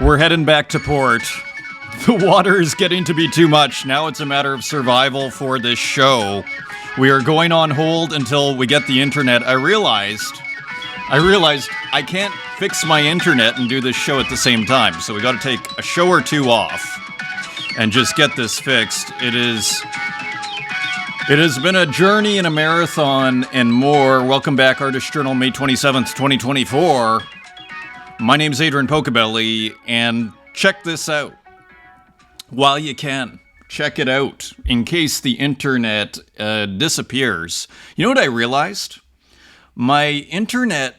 We're heading back to port. The water is getting to be too much. Now it's a matter of survival for this show. We are going on hold until we get the internet. I realized I can't fix my internet and do this show at the same time. So we got to take a show or two off and just get this fixed. It has been a journey and a marathon and more. Welcome back, Artist Journal, May 27th, 2024. My name's Adrian Pocobelli, and check this out. While you can, check it out in case the internet disappears. You know what I realized? My internet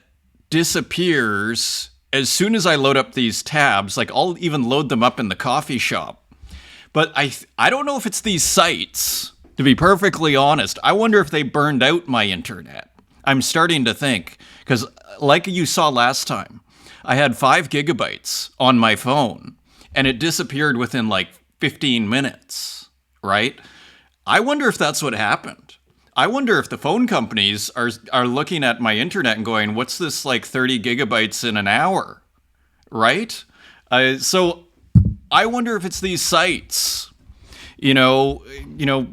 disappears as soon as I load up these tabs. Like, I'll even load them up in the coffee shop. But I don't know if it's these sites. To be perfectly honest, I wonder if they burned out my internet. I'm starting to think, because like you saw last time, I had 5 gigabytes on my phone, and it disappeared within like 15 minutes, right? I wonder if that's what happened. I wonder if the phone companies are looking at my internet and going, what's this like 30 gigabytes in an hour, right? So I wonder if it's these sites. You know,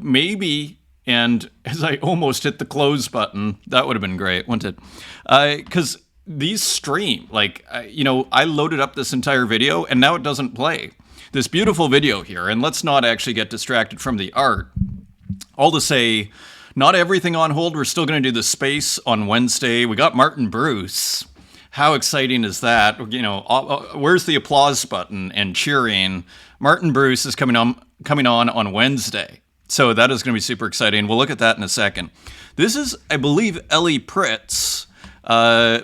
maybe, and as I almost hit the close button, that would have been great, wouldn't it? Because these stream, I loaded up this entire video, and now it doesn't play. This beautiful video here, and let's not actually get distracted from the art. All to say, not everything on hold. We're still going to do the space on Wednesday. We got Martin Bruce. How exciting is that? You know, where's the applause button and cheering? Martin Bruce is coming on Wednesday. So that is going to be super exciting. We'll look at that in a second. This is, I believe, Ellie Pritz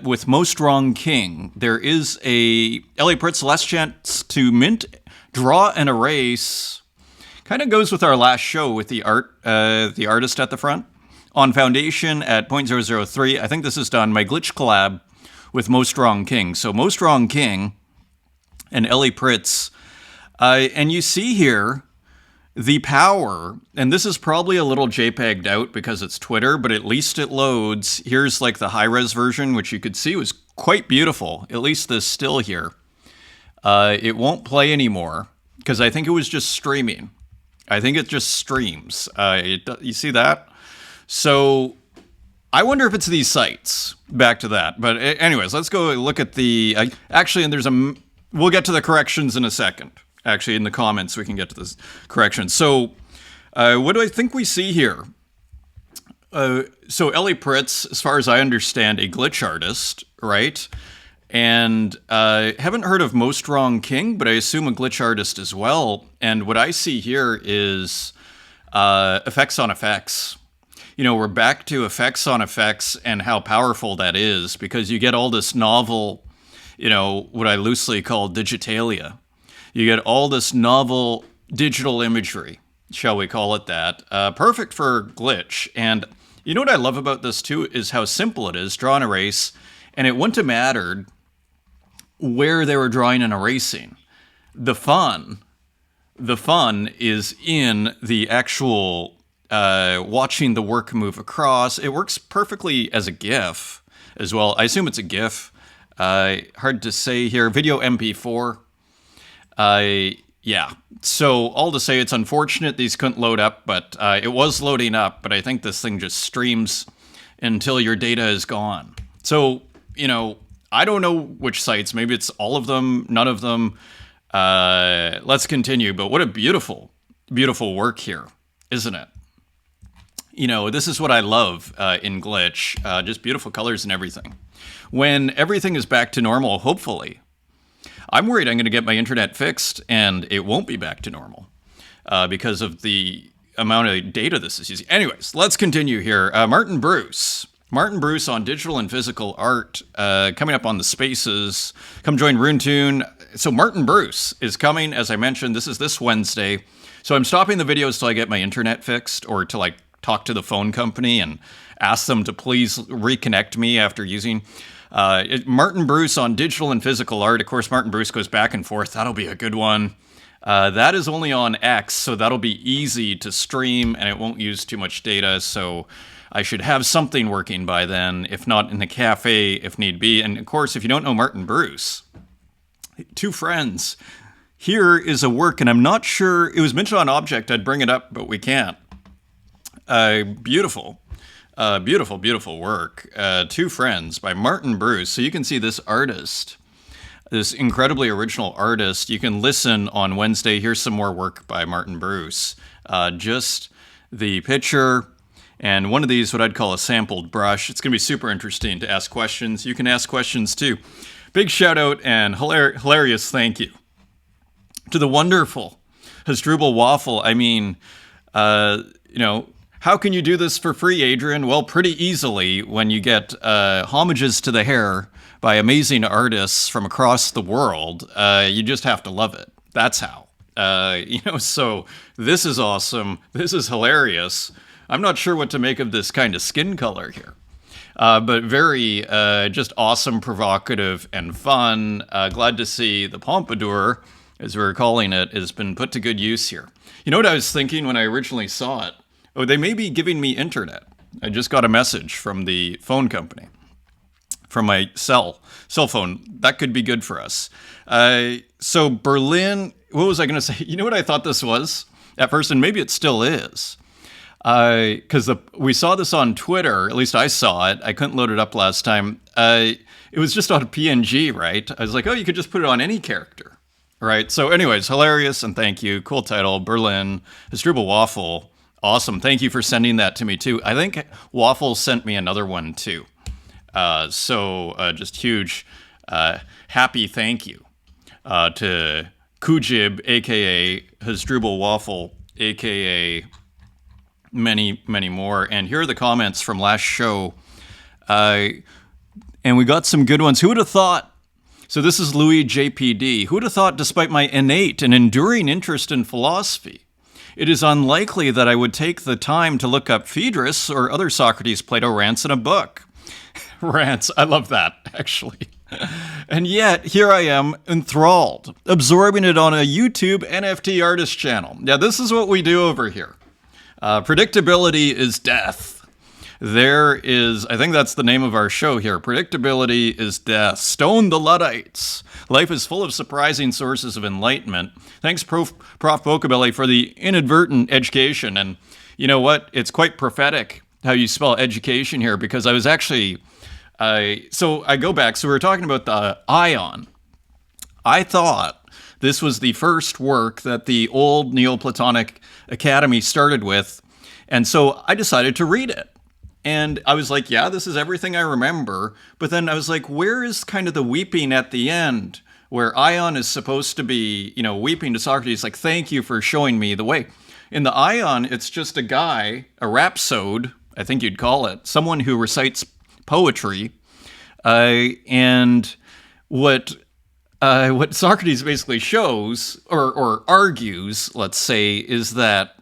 with Most Wrong King. There is a Ellie Pritz last chance to mint, draw, and erase. Kind of goes with our last show with the artist at the front. On Foundation at 0.003. I think this is done. My glitch collab with Most Wrong King. So Most Wrong King and Ellie Pritz. And you see here the power, and this is probably a little JPEG'd out because it's Twitter, but at least it loads. Here's like the high-res version, which you could see was quite beautiful, at least this still here. It won't play anymore because I think it was just streaming. I think it just streams. You see that? So I wonder if it's these sites. Back to that. But anyways, let's go look at the... and we'll get to the corrections in a second. Actually, in the comments, we can get to this correction. So, what do I think we see here? So, Ellie Pritz, as far as I understand, a glitch artist, right? And haven't heard of Most Wrong King, but I assume a glitch artist as well. And what I see here is effects on effects. You know, we're back to effects on effects and how powerful that is, because you get all this novel, you know, what I loosely call digitalia. You get all this novel digital imagery, shall we call it that. Perfect for glitch. And you know what I love about this too is how simple it is, draw and erase. And it wouldn't have mattered where they were drawing and erasing. The fun is in the actual watching the work move across. It works perfectly as a GIF as well. I assume it's a GIF. Hard to say here. Video MP4. Yeah. So all to say, it's unfortunate these couldn't load up, but it was loading up. But I think this thing just streams until your data is gone. So, you know, I don't know which sites. Maybe it's all of them, none of them. Let's continue. But what a beautiful, beautiful work here, isn't it? You know, this is what I love in Glitch. Just beautiful colors and everything. When everything is back to normal, hopefully, I'm worried I'm going to get my internet fixed and it won't be back to normal because of the amount of data this is using. Anyways, let's continue here. Martin Bruce on digital and physical art coming up on the spaces. Come join RuneTune. So Martin Bruce is coming, as I mentioned. This is this Wednesday. So I'm stopping the videos till I get my internet fixed or to like talk to the phone company and ask them to please reconnect me after using... Martin Bruce on digital and physical art. Of course, Martin Bruce goes back and forth. That'll be a good one. That is only on X, so that'll be easy to stream, and it won't use too much data, so I should have something working by then, if not in the cafe, if need be. And of course, if you don't know Martin Bruce, Two friends. Here is a work, and I'm not sure, it was mentioned on Object, I'd bring it up, but we can't. Beautiful. Beautiful, beautiful work. Two Friends by Martin Bruce. So you can see this artist, this incredibly original artist. You can listen on Wednesday. Here's some more work by Martin Bruce. Just the picture, and one of these, what I'd call a sampled brush. It's going to be super interesting to ask questions. You can ask questions too. Big shout out and hilarious thank you to the wonderful Hasdrubal Waffle. I mean, how can you do this for free, Adrian? Well, pretty easily when you get homages to the hair by amazing artists from across the world. You just have to love it. That's how. So this is awesome. This is hilarious. I'm not sure what to make of this kind of skin color here. But very just awesome, provocative, and fun. Glad to see the pompadour, as we're calling it, has been put to good use here. You know what I was thinking when I originally saw it? Oh, they may be giving me internet. I just got a message from the phone company, from my cell phone. That could be good for us. So Berlin, what was I going to say? You know what I thought this was at first, and maybe it still is. Because we saw this on Twitter, at least I saw it. I couldn't load it up last time. It was just on a PNG, right? I was like, oh, you could just put it on any character, right? So anyways, hilarious, and thank you. Cool title, Berlin, Hasdrubal Waffle. Awesome. Thank you for sending that to me, too. I think Waffle sent me another one, too. So just huge happy thank you to Kujib, a.k.a. Hasdrubal Waffle, a.k.a. many, many more. And here are the comments from last show. And we got some good ones. Who would have thought? So this is Louis JPD. Who would have thought, despite my innate and enduring interest in philosophy, it is unlikely that I would take the time to look up Phaedrus or other Socrates Plato rants in a book. Rants, I love that, actually. And yet, here I am, enthralled, absorbing it on a YouTube NFT artist channel. Yeah, this is what we do over here. Predictability is death. There is, I think that's the name of our show here. Predictability is death. Stone the Luddites. Life is full of surprising sources of enlightenment. Thanks, Prof. Pocobelli, for the inadvertent education. And you know what? It's quite prophetic how you spell education here, because I was actually, so I go back. So we were talking about the ion. I thought this was the first work that the old Neoplatonic Academy started with. And so I decided to read it. And I was like, yeah, this is everything I remember. But then I was like, where is kind of the weeping at the end, where Ion is supposed to be, weeping to Socrates, like, thank you for showing me the way. In the Ion, it's just a guy, a rhapsode, I think you'd call it, someone who recites poetry. And what Socrates basically shows, or argues, let's say, is that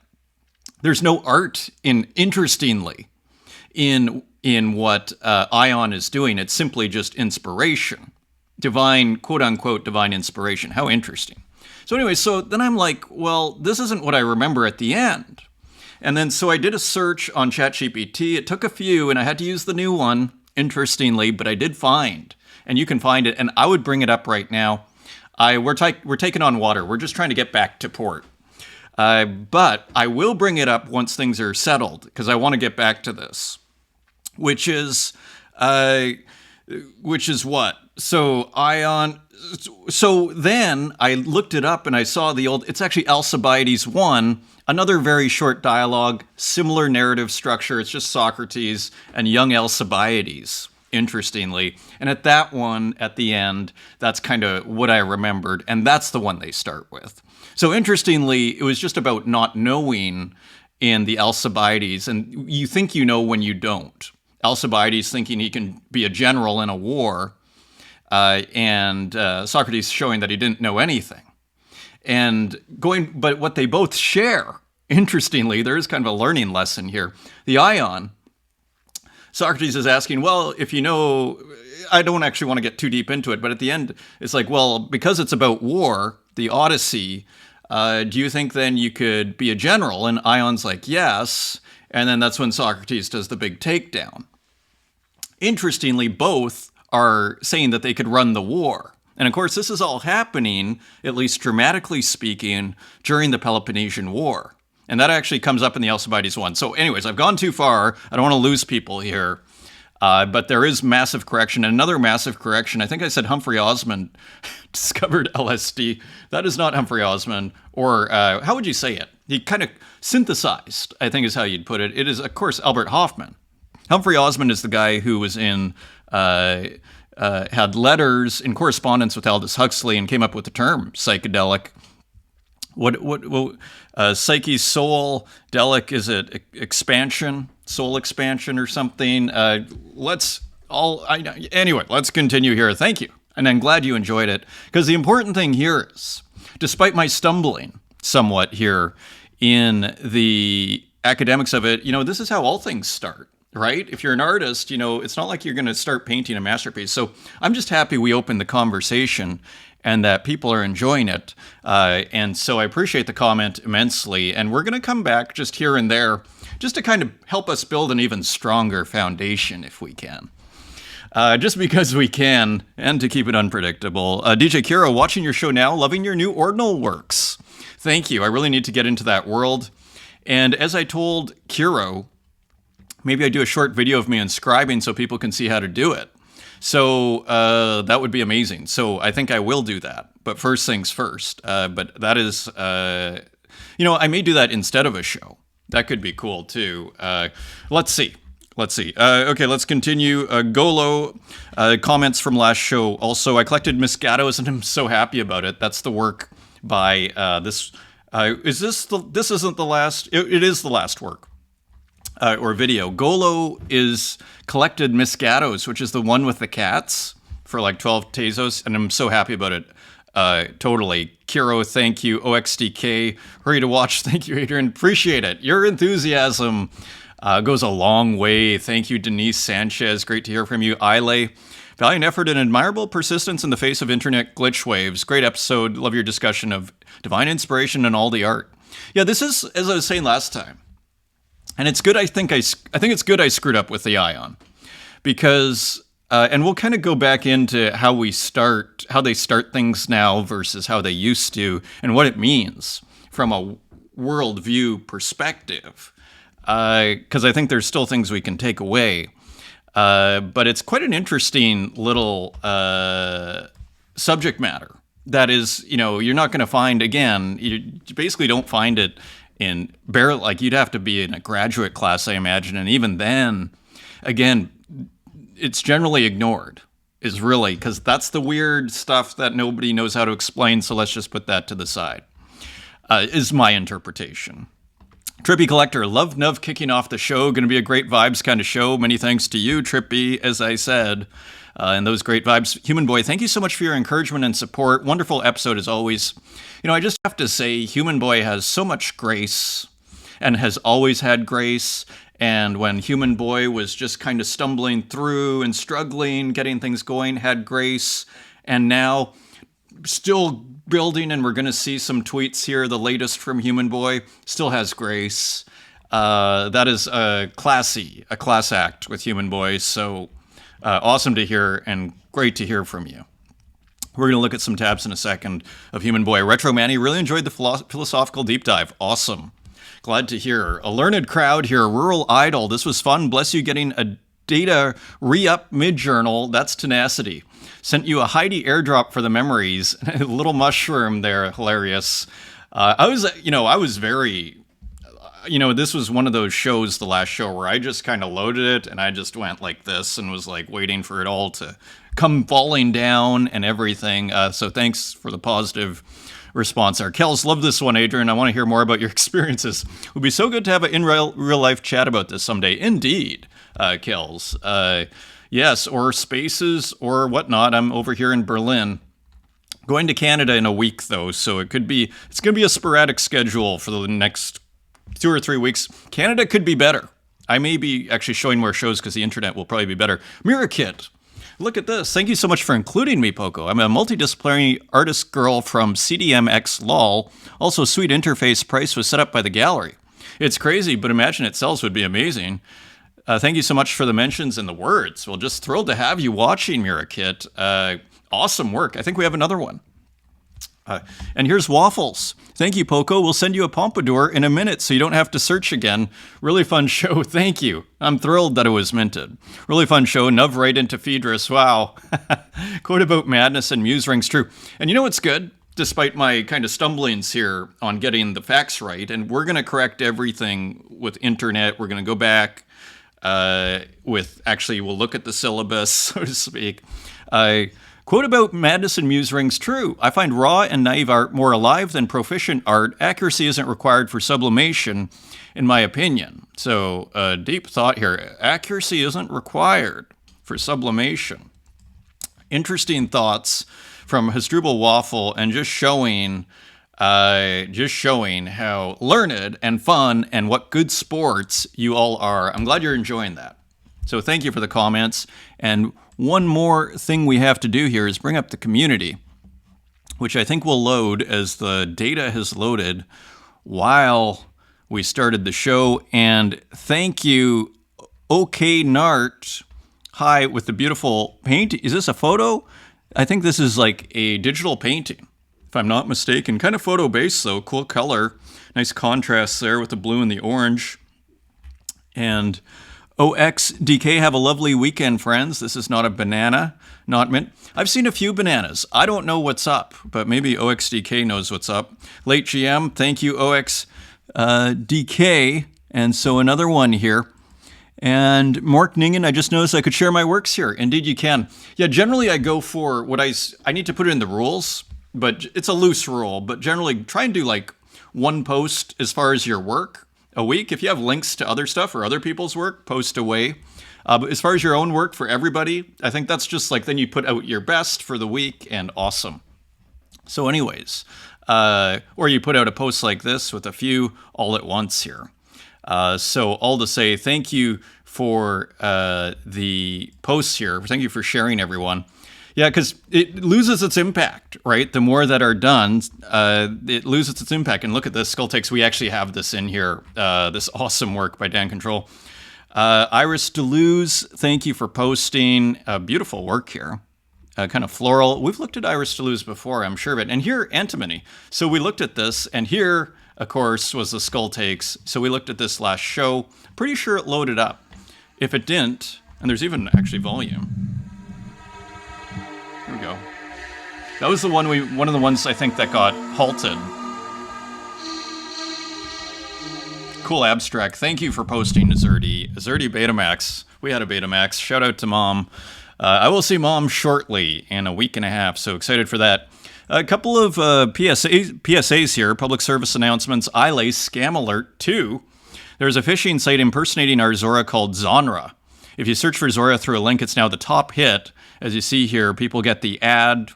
there's no art interestingly, in what Ion is doing. It's simply just inspiration. Divine, quote-unquote, divine inspiration. How interesting. So anyway, so then I'm like, well, this isn't what I remember at the end. And then so I did a search on ChatGPT. It took a few, and I had to use the new one, interestingly, but I did find. And you can find it, and I would bring it up right now. We're taking on water. We're just trying to get back to port. But I will bring it up once things are settled, because I want to get back to this. Which is what? So Ion. So then I looked it up and I saw it's actually Alcibiades 1, another very short dialogue, similar narrative structure. It's just Socrates and young Alcibiades, interestingly. And at that one, at the end, that's kind of what I remembered. And that's the one they start with. So interestingly, it was just about not knowing in the Alcibiades. And you think you know when you don't. Alcibiades thinking he can be a general in a war, and Socrates showing that he didn't know anything. But what they both share, interestingly, there is kind of a learning lesson here. The Ion, Socrates is asking, well, if you know, I don't actually want to get too deep into it, but at the end, it's like, well, because it's about war, the Odyssey, do you think then you could be a general? And Ion's like, yes. And then that's when Socrates does the big takedown. Interestingly, both are saying that they could run the war. And of course, this is all happening, at least dramatically speaking, during the Peloponnesian War. And that actually comes up in the Alcibiades one. So anyways, I've gone too far. I don't want to lose people here. But there is massive correction. And another massive correction, I think I said Humphrey Osmond discovered LSD. That is not Humphrey Osmond. Or how would you say it? He kind of synthesized, I think is how you'd put it. It is, of course, Albert Hofmann. Humphrey Osmond is the guy who was in... had letters in correspondence with Aldous Huxley and came up with the term psychedelic. Psyche's soul, delic, is it expansion, soul expansion or something? Anyway, let's continue here. Thank you. And I'm glad you enjoyed it, because the important thing here is, despite my stumbling somewhat here in the academics of it, this is how all things start. Right? If you're an artist, it's not like you're going to start painting a masterpiece. So I'm just happy we opened the conversation and that people are enjoying it. And so I appreciate the comment immensely. And we're going to come back just here and there just to kind of help us build an even stronger foundation if we can. Just because we can, and to keep it unpredictable. DJ Kiro, watching your show now, loving your new ordinal works. Thank you. I really need to get into that world. And as I told Kiro, maybe I do a short video of me inscribing so people can see how to do it. So that would be amazing. So I think I will do that. But first things first. But that is, I may do that instead of a show. That could be cool too. Let's see. Okay, let's continue. Golo, comments from last show. Also, I collected Moscatos and I'm so happy about it. That's the work by this. This isn't the last. It is the last work. Or video. Golo is collected Moscatos, which is the one with the cats, for like 12 Tezos, and I'm so happy about it. Totally. Kiro, thank you. OXDK, hurry to watch. Thank you, Adrian. Appreciate it. Your enthusiasm goes a long way. Thank you, Denise Sanchez. Great to hear from you. Ile, valiant effort and admirable persistence in the face of internet glitch waves. Great episode. Love your discussion of divine inspiration and all the art. Yeah, this is, as I was saying last time, and it's good. I think it's good I screwed up with the ion, because and we'll kind of go back into how they start things now versus how they used to, and what it means from a worldview perspective. Because I think there's still things we can take away, but it's quite an interesting little subject matter. That is, you're not going to find again. You basically don't find it. You'd have to be in a graduate class, I imagine. And even then, again, it's generally ignored, is really, because that's the weird stuff that nobody knows how to explain. So let's just put that to the side, is my interpretation. Trippy Collector, love Nuv kicking off the show. Going to be a great vibes kind of show. Many thanks to you, Trippy, as I said, and those great vibes. Human Boy, thank you so much for your encouragement and support. Wonderful episode as always. I just have to say, Human Boy has so much grace and has always had grace. And when Human Boy was just kind of stumbling through and struggling, getting things going, had grace. And now still building, and we're going to see some tweets here. The latest from Human Boy still has grace. That is a class act with Human Boy. So awesome to hear and great to hear from you. We're going to look at some tabs in a second of Human Boy. Retro Manny, really enjoyed the philosophical deep dive. Awesome. Glad to hear. A learned crowd here. Rural Idol. This was fun. Bless you getting a data re-up mid-journal. That's tenacity. Sent you a Heidi airdrop for the memories. A little mushroom there. Hilarious. I was very... this was one of those shows, the last show, where I just kind of loaded it and I just went like this and was like waiting for it all to come falling down and everything. So thanks for the positive response there. Kels, love this one, Adrian. I want to hear more about your experiences. It would be so good to have an real life chat about this someday. Indeed, Kels. Yes, or spaces or whatnot. I'm over here in Berlin. Going to Canada in a week though, so it's going to be a sporadic schedule for the next 2 or 3 weeks. Canada could be better. I may be actually showing more shows because the internet will probably be better. Mirakit, look at this. Thank you so much for including me, Poco. I'm a multidisciplinary artist girl from CDMX LOL. Also, sweet interface price was set up by the gallery. It's crazy, but imagine it sells would be amazing. Thank you so much for the mentions and the words. Well, just thrilled to have you watching, Mirakit. Awesome work. I think we have another one. And here's Waffles. Thank you, Poco. We'll send you a Pompadour in a minute so you don't have to search again. Really fun show. Thank you. I'm thrilled that it was minted. Really fun show. Nuv right into Phaedrus. Wow. Quote about madness and muse rings true. And you know what's good? Despite my kind of stumblings here on getting the facts right, and we're going to correct everything with internet. We're going to go back we'll look at the syllabus, so to speak. Quote about madness and muse rings true. I find raw and naive art more alive than proficient art. Accuracy isn't required for sublimation, in my opinion. So, deep thought here. Accuracy isn't required for sublimation. Interesting thoughts from Hasdrubal Waffle, and just showing how learned and fun and what good sports you all are. I'm glad you're enjoying that. So thank you for the comments. And one more thing we have to do here is bring up the community, which I think will load as the data has loaded while we started the show. And thank you, OK Nart. Hi, with the beautiful paint. Is this a photo? I think this is like a digital painting, if I'm not mistaken. Kind of photo-based, though. Cool color. Nice contrast there with the blue and the orange. And OXDK, have a lovely weekend, friends. This is not a banana, not mint. I've seen a few bananas. I don't know what's up, but maybe OXDK knows what's up. Late GM, thank you, OXDK. And so another one here. And Mark Ningen, I just noticed I could share my works here. Indeed, you can. Yeah, generally I go for what I need to put it in the rules, but it's a loose rule. But generally, try and do like one post as far as your work a week. If you have links to other stuff or other people's work, post away. But as far as your own work for everybody, I think that's just like then you put out your best for the week and awesome. So anyways, or you put out a post like this with a few all at once here. So all to say, thank you for the posts here. Thank you for sharing, everyone. Yeah, because it loses its impact, right? The more that are done, it loses its impact. And look at this, Skulltex. We actually have this in here, this awesome work by Dan Control. Iris Deleuze, thank you for posting. Beautiful work here. Kind of floral. We've looked at Iris Deleuze before, I'm sure of it. And here, antimony. So we looked at this, and here, of course, was the Skull Takes. So we looked at this last show. Pretty sure it loaded up. If it didn't, and there's even actually volume. Here we go. That was the one one of the ones I think that got halted. Cool abstract. Thank you for posting, Azerty. Azerty Betamax. We had a Betamax. Shout out to Mom. I will see Mom shortly in a week and a half, so excited for that. A couple of PSAs here, public service announcements. iLace Scam Alert 2. There's a phishing site impersonating our Zora called Zonra. If you search for Zora through a link, it's now the top hit. As you see here, people get the ad,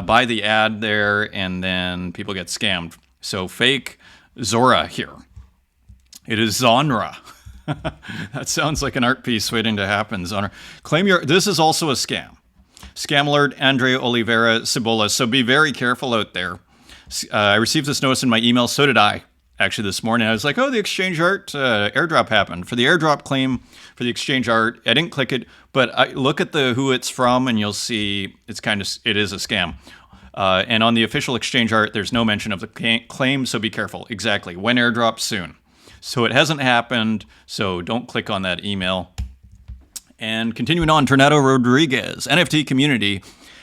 buy the ad there, and then people get scammed. So fake Zora here. It is Zonra. That sounds like an art piece waiting to happen, Zonra. This is also a scam. Scam alert, Andrea Oliveira Cibola. So be very careful out there. I received this notice in my email. So did I, actually, this morning. I was like, oh, the exchange art airdrop happened. For the airdrop claim for the exchange art, I didn't click it, but I look at who it's from, and you'll see it is a scam. And on the official exchange art, there's no mention of the claim, so be careful. Exactly. When airdrop? Soon. So it hasn't happened, so don't click on that email. And continuing on, Tornado Rodriguez, NFT community,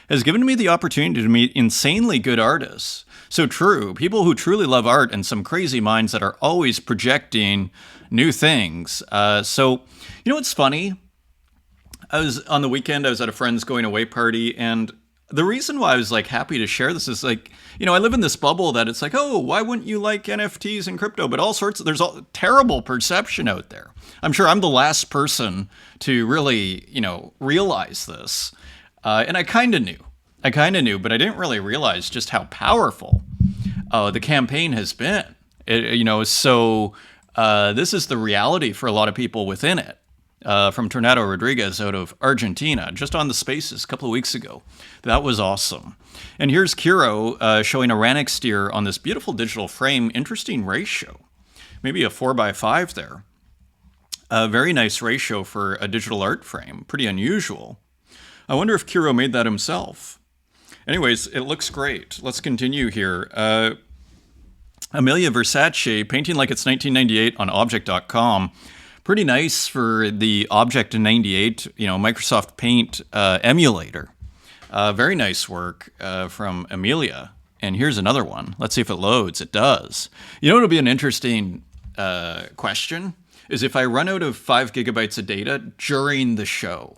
has given me the opportunity to meet insanely good artists. So true, people who truly love art and some crazy minds that are always projecting new things. So, you know what's funny? On the weekend, I was at a friend's going away party, and the reason why I was like happy to share this is like, you know, I live in this bubble that it's like, oh, why wouldn't you like NFTs and crypto? But there's all terrible perception out there. I'm sure I'm the last person to really, realize this. And I kind of knew, but I didn't really realize just how powerful the campaign has been. So this is the reality for a lot of people within it. From Tornado Rodriguez out of Argentina, just on the Spaces a couple of weeks ago. That was awesome. And here's Kiro showing a Ranix steer on this beautiful digital frame. Interesting ratio. Maybe a 4x5 there. A very nice ratio for a digital art frame. Pretty unusual. I wonder if Kiro made that himself. Anyways, it looks great. Let's continue here. Amelia Versace, painting like it's 1998 on object.com. Pretty nice for the Object in 98, Microsoft Paint emulator. Very nice work from Amelia. And here's another one. Let's see if it loads. It does. It'll be an interesting question, is if I run out of 5 gigabytes of data during the show.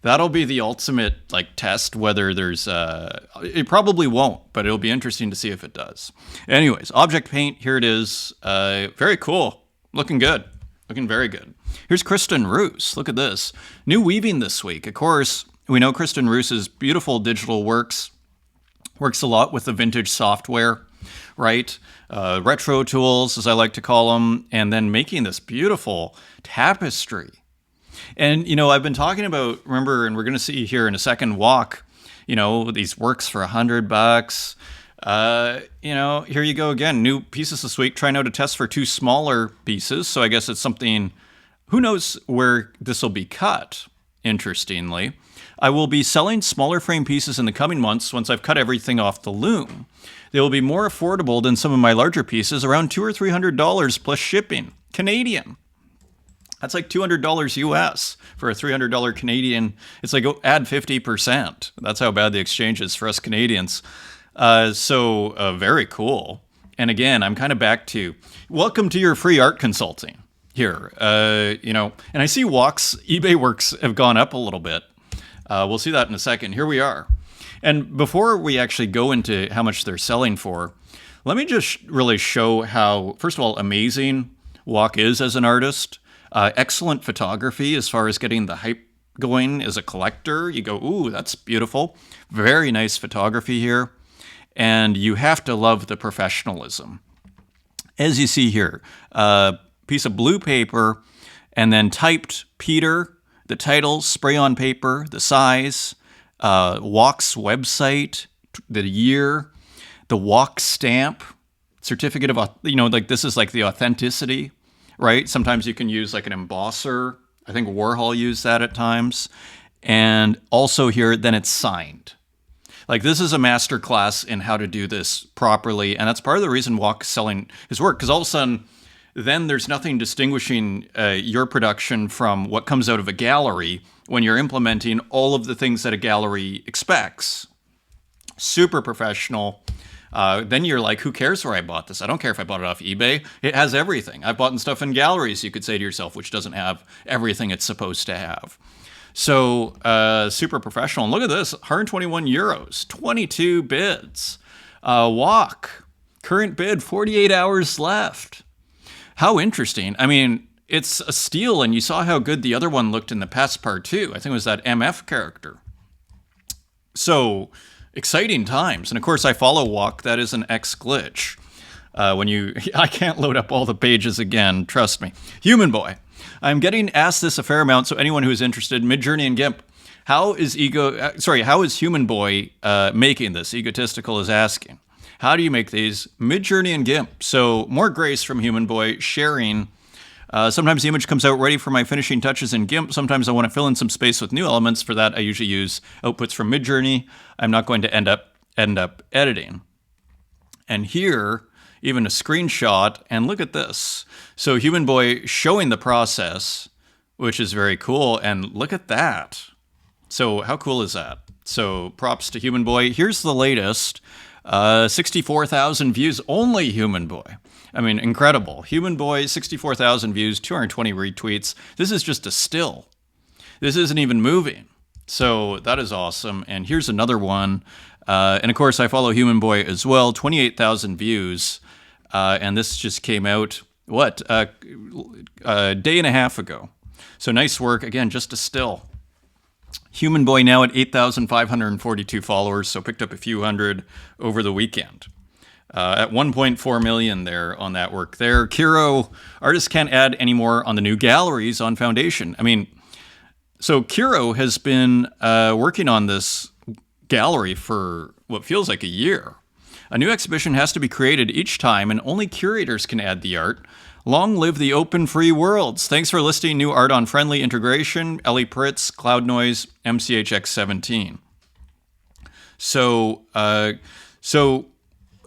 That'll be the ultimate test whether there's it probably won't, but it'll be interesting to see if it does. Anyways, Object Paint, here it is. Very cool. Looking good. Looking very good. Here's Kristen Roos. Look at this. New weaving this week. Of course, we know Kristen Roos's beautiful digital works. Works a lot with the vintage software, right? Retro tools, as I like to call them, and then making this beautiful tapestry. And, I've been talking about, remember, and we're going to see here in a second, Walk, these works for $100. Here you go again. New pieces this week. Trying out a test for 2 smaller pieces. So I guess it's something, who knows where this will be cut, interestingly. I will be selling smaller frame pieces in the coming months once I've cut everything off the loom. They will be more affordable than some of my larger pieces, around $200 or $300 plus shipping. Canadian. That's like $200 US for a $300 Canadian. It's like add 50%. That's how bad the exchange is for us Canadians. So very cool. And again, I'm kind of back to welcome to your free art consulting here. And I see Walk's eBay works have gone up a little bit. We'll see that in a second. Here we are. And before we actually go into how much they're selling for, let me just really show how, first of all, amazing Walk is as an artist. Excellent photography as far as getting the hype going as a collector. You go, ooh, that's beautiful. Very nice photography here. And you have to love the professionalism. As you see here, piece of blue paper, and then typed Peter, the title, spray on paper, the size, Walk's website, the year, the Walk stamp, certificate of, this is like the authenticity, right? Sometimes you can use like an embosser. I think Warhol used that at times. And also here, then it's signed. Like this is a master class in how to do this properly. And that's part of the reason Walk's selling his work, because all of a sudden, then there's nothing distinguishing your production from what comes out of a gallery when you're implementing all of the things that a gallery expects. Super professional. Then you're like, who cares where I bought this? I don't care if I bought it off eBay. It has everything. I've bought stuff in galleries, you could say to yourself, which doesn't have everything it's supposed to have. So super professional. And look at this, 121 euros, 22 bids. Walk, current bid, 48 hours left. How interesting. I mean, it's a steal, and you saw how good the other one looked in the past part too. I think it was that MF character. So exciting times. And of course, I follow Walk. That is an X glitch. I can't load up all the pages again. Trust me. Human Boy. I'm getting asked this a fair amount. So anyone who is interested, Midjourney and GIMP, how is Human Boy making this? Egotistical is asking. How do you make these? Midjourney and GIMP. So more grace from Human Boy, sharing. Sometimes the image comes out ready for my finishing touches in GIMP. Sometimes I want to fill in some space with new elements. For that, I usually use outputs from Midjourney. I'm not going to end up editing. And here, even a screenshot, and look at this. So Human Boy showing the process, which is very cool. And look at that. So how cool is that? So props to Human Boy. Here's the latest. 64,000 views, only Human Boy. I mean, incredible. Human Boy, 64,000 views, 220 retweets. This is just a still. This isn't even moving. So that is awesome. And here's another one. And of course, I follow Human Boy as well, 28,000 views. And this just came out, a day and a half ago. So nice work. Again, just a still. Human Boy now at 8,542 followers, so picked up a few hundred over the weekend. At 1.4 million there on that work there. Kiro, artists can't add any more on the new galleries on Foundation. I mean, so Kiro has been working on this gallery for what feels like a year. A new exhibition has to be created each time, and only curators can add the art. Long live the open free worlds. Thanks for listing new art on Friendly Integration, Ellie Pritz, Cloud Noise, MCHX17. So I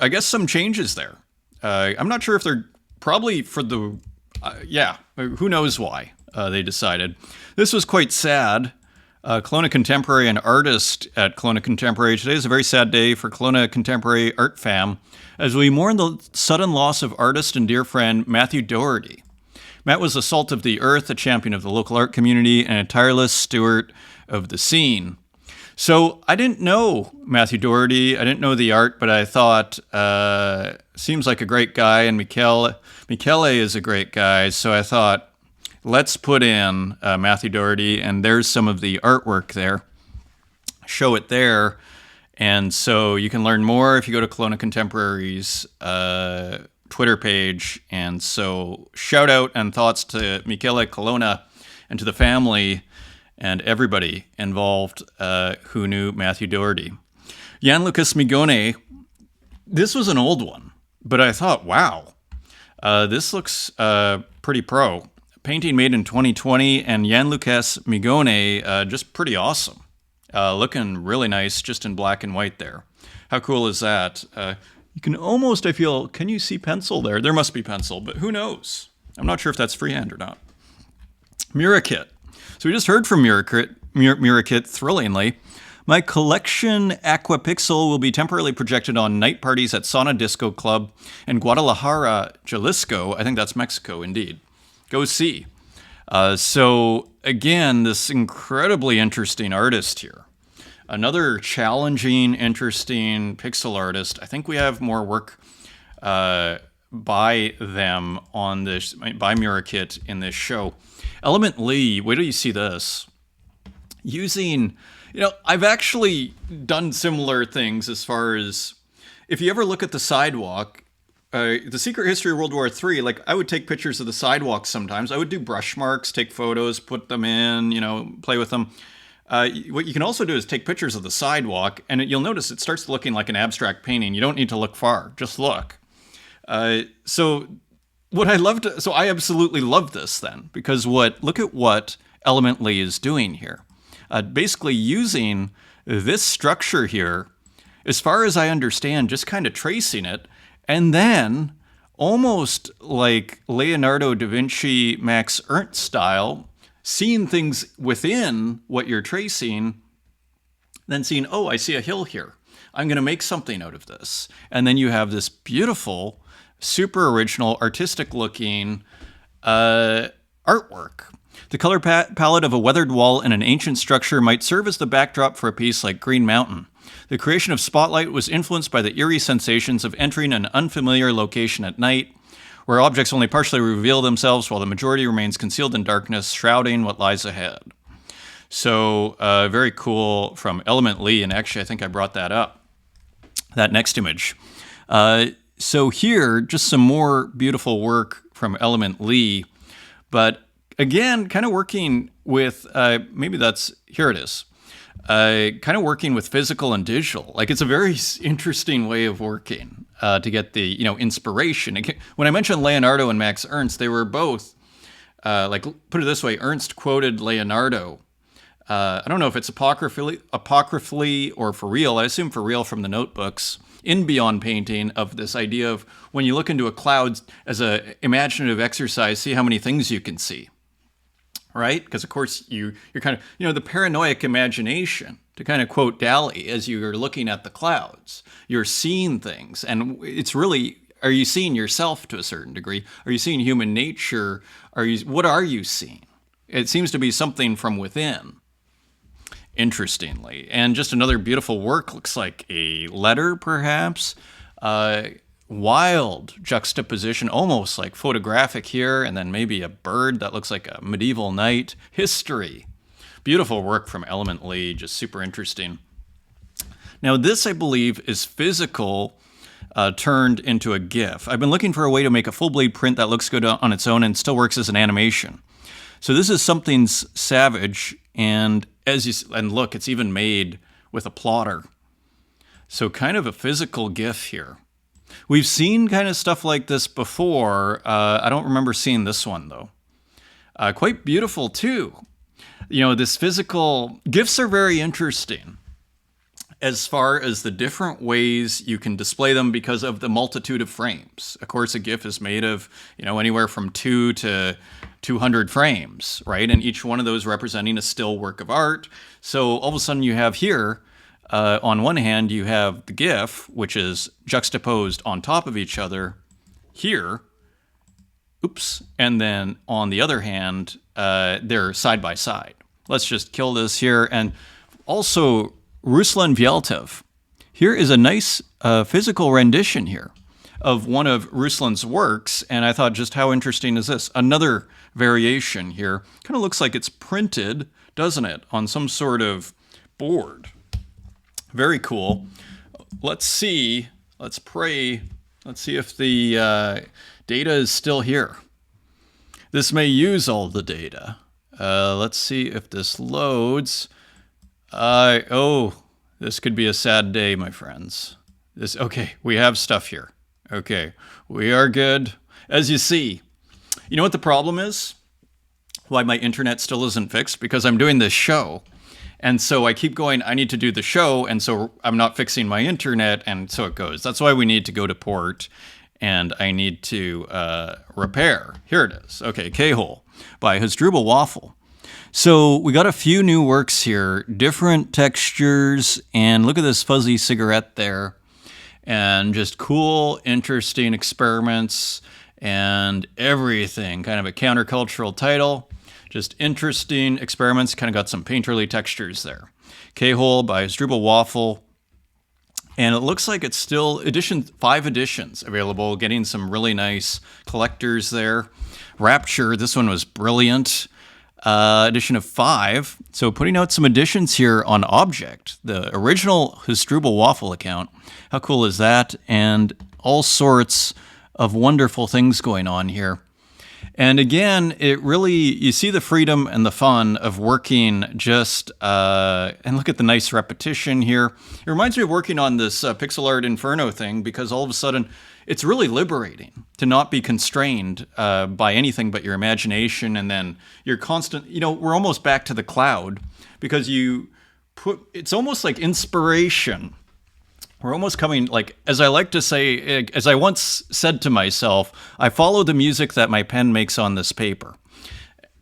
guess some changes there. I'm not sure if they're probably for the, who knows why they decided. This was quite sad. Kelowna Contemporary, an artist at Kelowna Contemporary. Today is a very sad day for Kelowna Contemporary art fam, as we mourn the sudden loss of artist and dear friend Matthew Doherty. Matt was the salt of the earth, a champion of the local art community, and a tireless steward of the scene. So I didn't know Matthew Doherty. I didn't know the art, but I thought, seems like a great guy, and Michele is a great guy. So I thought, let's put in Matthew Doherty, and there's some of the artwork there. Show it there. And so you can learn more if you go to Kelowna Contemporary's Twitter page. And so shout out and thoughts to Michele Kelowna and to the family and everybody involved who knew Matthew Doherty. Jan Lucas Migone, this was an old one, but I thought, wow, this looks pretty pro. Painting made in 2020, and Jan Lucas Migone, just pretty awesome. Looking really nice, just in black and white there. How cool is that? You can almost, I feel, can you see pencil there? There must be pencil, but who knows? I'm not sure if that's freehand or not. Murakit. So we just heard from Murakit thrillingly. My collection Aqua Pixel will be temporarily projected on night parties at Sauna Disco Club in Guadalajara, Jalisco. I think that's Mexico, indeed. Go see. So again, this incredibly interesting artist here. Another challenging, interesting pixel artist. I think we have more work by them on this, by Murakit in this show. Element Lee, wait till you see this. Using, I've actually done similar things as far as, if you ever look at the sidewalk, The Secret History of World War III, like I would take pictures of the sidewalk sometimes. I would do brush marks, take photos, put them in, play with them. What you can also do is take pictures of the sidewalk, and you'll notice it starts looking like an abstract painting. You don't need to look far, just look. So I absolutely love this then, because look at what Element Lee is doing here. Basically using this structure here, as far as I understand, just kind of tracing it, and then almost like Leonardo da Vinci, Max Ernst style, seeing things within what you're tracing, then seeing, oh, I see a hill here. I'm going to make something out of this. And then you have this beautiful, super original, artistic-looking artwork. The color palette of a weathered wall in an ancient structure might serve as the backdrop for a piece like Green Mountain. The creation of Spotlight was influenced by the eerie sensations of entering an unfamiliar location at night, where objects only partially reveal themselves while the majority remains concealed in darkness, shrouding what lies ahead. So very cool from Element Lee, and actually I think I brought that up, that next image. So here, just some more beautiful work from Element Lee, but again, kind of working with, here it is. Kind of working with physical and digital. Like it's a very interesting way of working to get the, inspiration. When I mentioned Leonardo and Max Ernst, they were both, put it this way, Ernst quoted Leonardo. I don't know if it's apocryphally or for real. I assume for real from the notebooks in Beyond Painting, of this idea of when you look into a cloud as a imaginative exercise, see how many things you can see. Right? Because, of course, you're kind of, the paranoid imagination, to kind of quote Dali, as you're looking at the clouds, you're seeing things. And it's really, are you seeing yourself to a certain degree? Are you seeing human nature? What are you seeing? It seems to be something from within, interestingly. And just another beautiful work, looks like a letter, perhaps. Wild juxtaposition, almost like photographic here, and then maybe a bird that looks like a medieval knight. History. Beautiful work from Element Lee, just super interesting. Now this, I believe, is physical turned into a GIF. I've been looking for a way to make a full bleed print that looks good on its own and still works as an animation. So this is Something's Savage, and look, it's even made with a plotter. So kind of a physical GIF here. We've seen kind of stuff like this before. I don't remember seeing this one, though. Quite beautiful, too. You know, this physical... GIFs are very interesting as far as the different ways you can display them because of the multitude of frames. Of course, a GIF is made of, you know, anywhere from 2 to 200 frames, right? And each one of those representing a still work of art. So all of a sudden you have here, on one hand, you have the GIF, which is juxtaposed on top of each other here. Oops. And then on the other hand, they're side by side. Let's just kill this here. And also, Ruslan Vyaltev. Here is a nice physical rendition here of one of Ruslan's works, and I thought, just how interesting is this? Another variation here. Kind of looks like it's printed, doesn't it, on some sort of board. Very cool. Let's see. Let's pray. Let's see if the data is still here. This may use all the data. Let's see if this loads. This could be a sad day, my friends. Okay, we have stuff here. Okay, we are good. As you see, you know what the problem is? Why my internet still isn't fixed? Because I'm doing this show. And so I keep going, I need to do the show, and so I'm not fixing my internet, and so it goes. That's why we need to go to port, and I need to repair. Here it is. Okay, K-Hole by Hasdrubal Waffle. So we got a few new works here, different textures, and look at this fuzzy cigarette there. And just cool, interesting experiments and everything. Kind of a countercultural title. Just interesting experiments. Kind of got some painterly textures there. K-Hole by Hasdrubal Waffle. And it looks like it's still 5 editions available, getting some really nice collectors there. Rapture, this one was brilliant. Edition of 5. So putting out some editions here on Object, the original Hasdrubal Waffle account. How cool is that? And all sorts of wonderful things going on here. And again, it really, you see the freedom and the fun of working just, and look at the nice repetition here. It reminds me of working on this pixel art inferno thing, because all of a sudden it's really liberating to not be constrained by anything but your imagination, and then you're constant, you know, we're almost back to the cloud, because it's almost like inspiration. We're almost coming, like, as I like to say, as I once said to myself, I follow the music that my pen makes on this paper.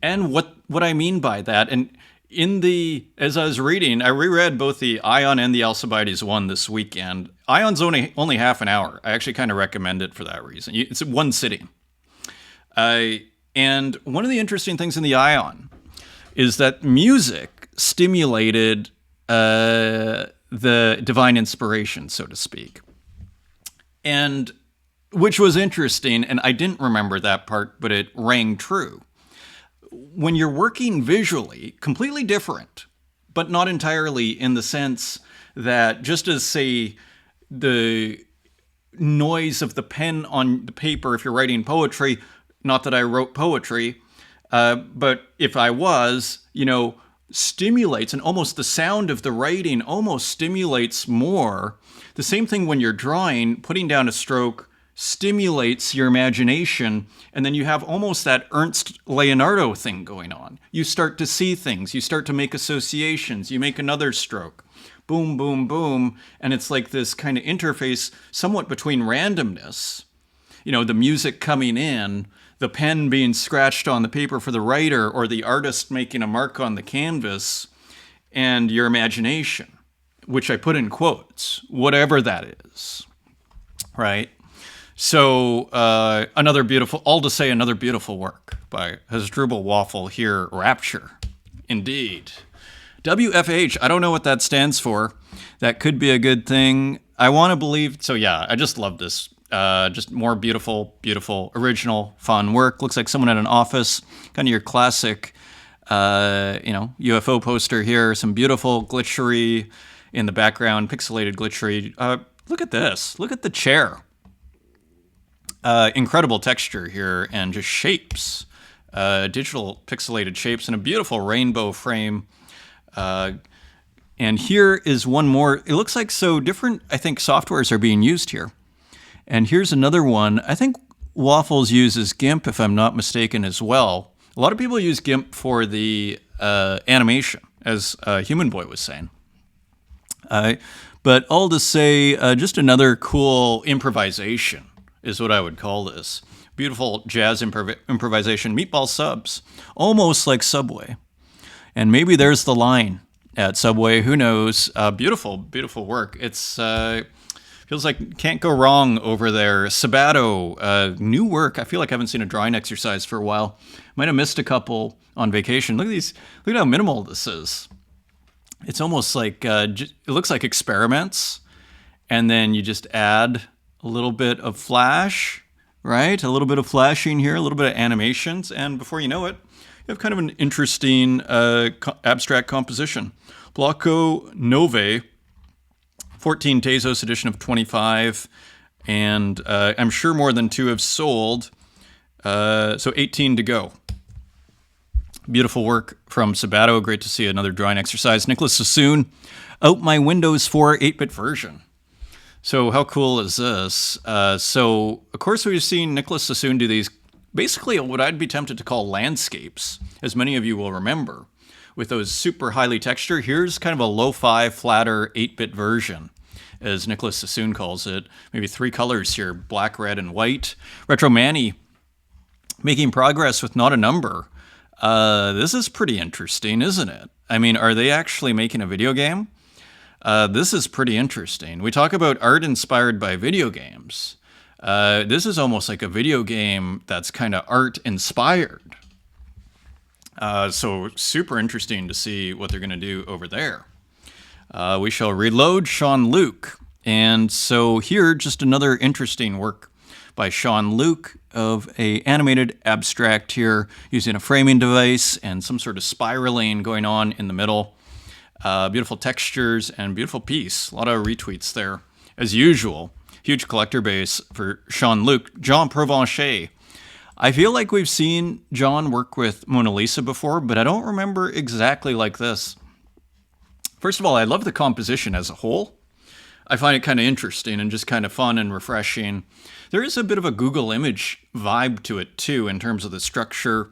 And what I mean by that, and as I was reading, I reread both the Ion and the Alcibiades one this weekend. Ion's only half an hour. I actually kind of recommend it for that reason. It's one sitting. And one of the interesting things in the Ion is that music stimulated the divine inspiration, so to speak. And which was interesting, and I didn't remember that part, but it rang true. When you're working visually, completely different, but not entirely, in the sense that just as, say, the noise of the pen on the paper, if you're writing poetry, not that I wrote poetry, but if I was, you know, stimulates, and almost the sound of the writing almost stimulates more. The same thing when you're drawing, putting down a stroke stimulates your imagination, and then you have almost that Ernst Leonardo thing going on. You start to see things, you start to make associations, you make another stroke, boom, boom, boom, and it's like this kind of interface somewhat between randomness, you know, the music coming in, the pen being scratched on the paper for the writer, or the artist making a mark on the canvas, and your imagination, which I put in quotes, whatever that is, right? So another beautiful work by Hasdrubal Waffle here, Rapture, indeed. WFH, I don't know what that stands for. That could be a good thing. I want to believe, so yeah, I just love this. Just more beautiful, original, fun work. Looks like someone at an office. Kind of your classic, UFO poster here. Some beautiful glitchery in the background, pixelated glitchery. Look at this. Look at the chair. Incredible texture here, and just shapes. Digital pixelated shapes in a beautiful rainbow frame. And here is one more. It looks like so different, I think, softwares are being used here. And here's another one. I think Waffles uses GIMP, if I'm not mistaken, as well. A lot of people use GIMP for the animation, as Human Boy was saying. But all to say, just another cool improvisation is what I would call this. Beautiful jazz improvisation, meatball subs, almost like Subway. And maybe there's the line at Subway, who knows? Beautiful, beautiful work. It's feels like can't go wrong over there. Sabato, new work. I feel like I haven't seen a drawing exercise for a while. Might have missed a couple on vacation. Look at these. Look at how minimal this is. It's almost like, it looks like experiments, and then you just add a little bit of flash, right? A little bit of flashing here, a little bit of animations, and before you know it, you have kind of an interesting abstract composition. Blocco Nove, 14 Tezos edition of 25, and I'm sure more than 2 have sold, so 18 to go. Beautiful work from Sabato. Great to see another drawing exercise. Nicholas Sassoon, Out My Windows 4 8-bit version. So how cool is this? So, of course, we've seen Nicholas Sassoon do these, basically what I'd be tempted to call landscapes, as many of you will remember, with those super highly textured. Here's kind of a lo-fi, flatter 8-bit version, as Nicholas Sassoon calls it. Maybe 3 colors here, black, red, and white. Retro Manny making progress with Not a Number. This is pretty interesting, isn't it? I mean, are they actually making a video game? This is pretty interesting. We talk about art inspired by video games. This is almost like a video game that's kind of art inspired. So super interesting to see what they're going to do over there. We shall reload Sean Luke. And so here, just another interesting work by Sean Luke of a animated abstract here using a framing device and some sort of spiraling going on in the middle. Beautiful textures and beautiful piece. A lot of retweets there. As usual, huge collector base for Sean Luke. John Provencher. I feel like we've seen John work with Mona Lisa before, but I don't remember exactly like this. First of all, I love the composition as a whole. I find it kind of interesting and just kind of fun and refreshing. There is a bit of a Google image vibe to it too in terms of the structure.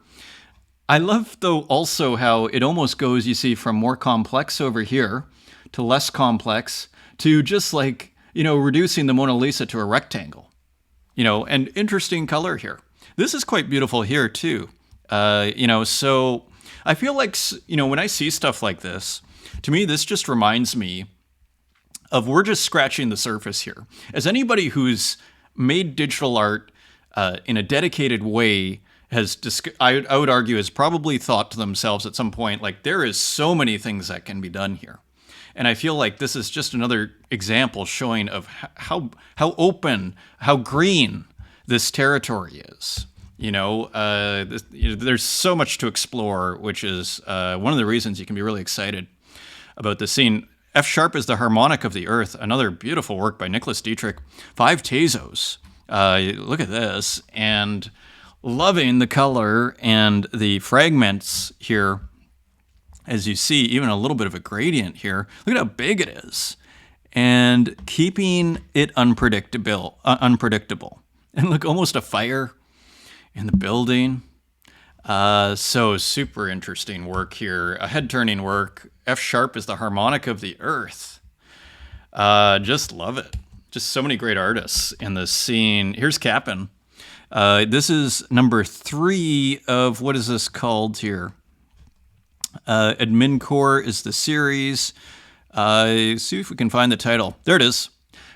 I love though also how it almost goes, you see, from more complex over here to less complex to just like, reducing the Mona Lisa to a rectangle, and interesting color here. This is quite beautiful here too. So I feel like, when I see stuff like this, to me, this just reminds me of we're just scratching the surface here. As anybody who's made digital art in a dedicated way I would argue has probably thought to themselves at some point, like, there is so many things that can be done here. And I feel like this is just another example showing of how open, how green this territory is. There's so much to explore, which is one of the reasons you can be really excited about the scene. F sharp is the harmonic of the earth. Another beautiful work by Nicholas Dietrich. 5 Tezos. Look at this. And loving the color and the fragments here. As you see, even a little bit of a gradient here. Look at how big it is. And keeping it unpredictable. And look, almost a fire in the building. So super interesting work here. A head-turning work. F sharp is the harmonic of the earth. Just love it. Just so many great artists in this scene. Here's Cap'n. This is number 3 of, what is this called here? Admin Core is the series. See if we can find the title. There it is.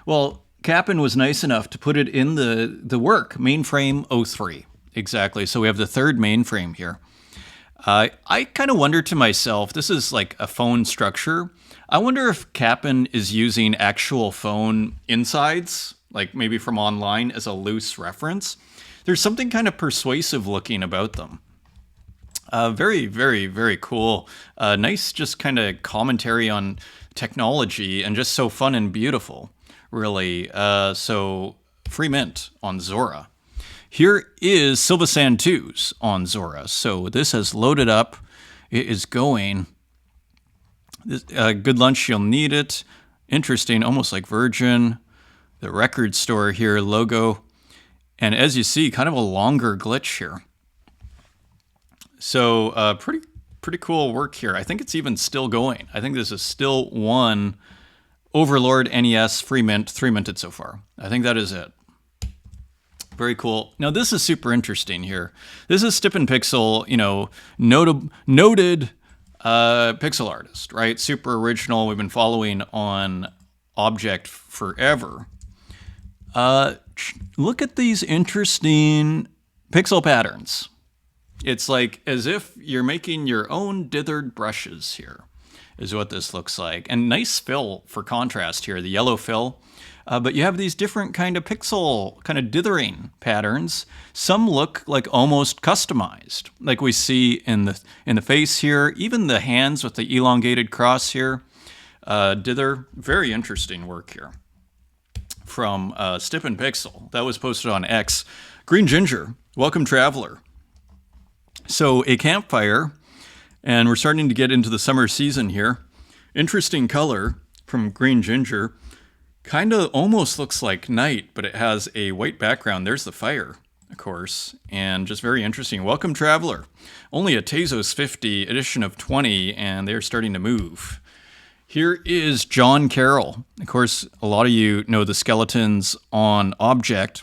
Well, Cap'n was nice enough to put it in the work, Mainframe 03. Exactly. So we have the 3rd mainframe here. I kind of wonder to myself, this is like a phone structure. I wonder if Cap'n is using actual phone insides, like maybe from online, as a loose reference. There's something kind of persuasive looking about them. Very, very, very cool. Nice just kind of commentary on technology and just so fun and beautiful, really. So free mint on Zora. Here is Silva Sand 2s on Zora. So this has loaded up. It is going. Good lunch, you'll need it. Interesting, almost like Virgin. The record store here logo. And as you see, kind of a longer glitch here. So pretty cool work here. I think it's even still going. I think this is still one Overlord NES free mint, 3 minted so far. I think that is it. Very cool. Now this is super interesting here. This is Stipin Pixel, noted pixel artist, right? Super original. We've been following on Object forever. Look at these interesting pixel patterns. It's like as if you're making your own dithered brushes here, is what this looks like. And nice fill for contrast here, the yellow fill. But you have these different kind of pixel, kind of dithering patterns. Some look like almost customized, like we see in the face here. Even the hands with the elongated cross here, dither. Very interesting work here from Stipin Pixel. That was posted on X. Green Ginger, welcome traveler. So a campfire, and we're starting to get into the summer season here. Interesting color from Green Ginger. Kind of almost looks like night, but it has a white background. There's the fire, of course, and just very interesting. Welcome, traveler. Only a Tezos 50 edition of 20, and they're starting to move. Here is John Carroll. Of course, a lot of you know the skeletons on Object.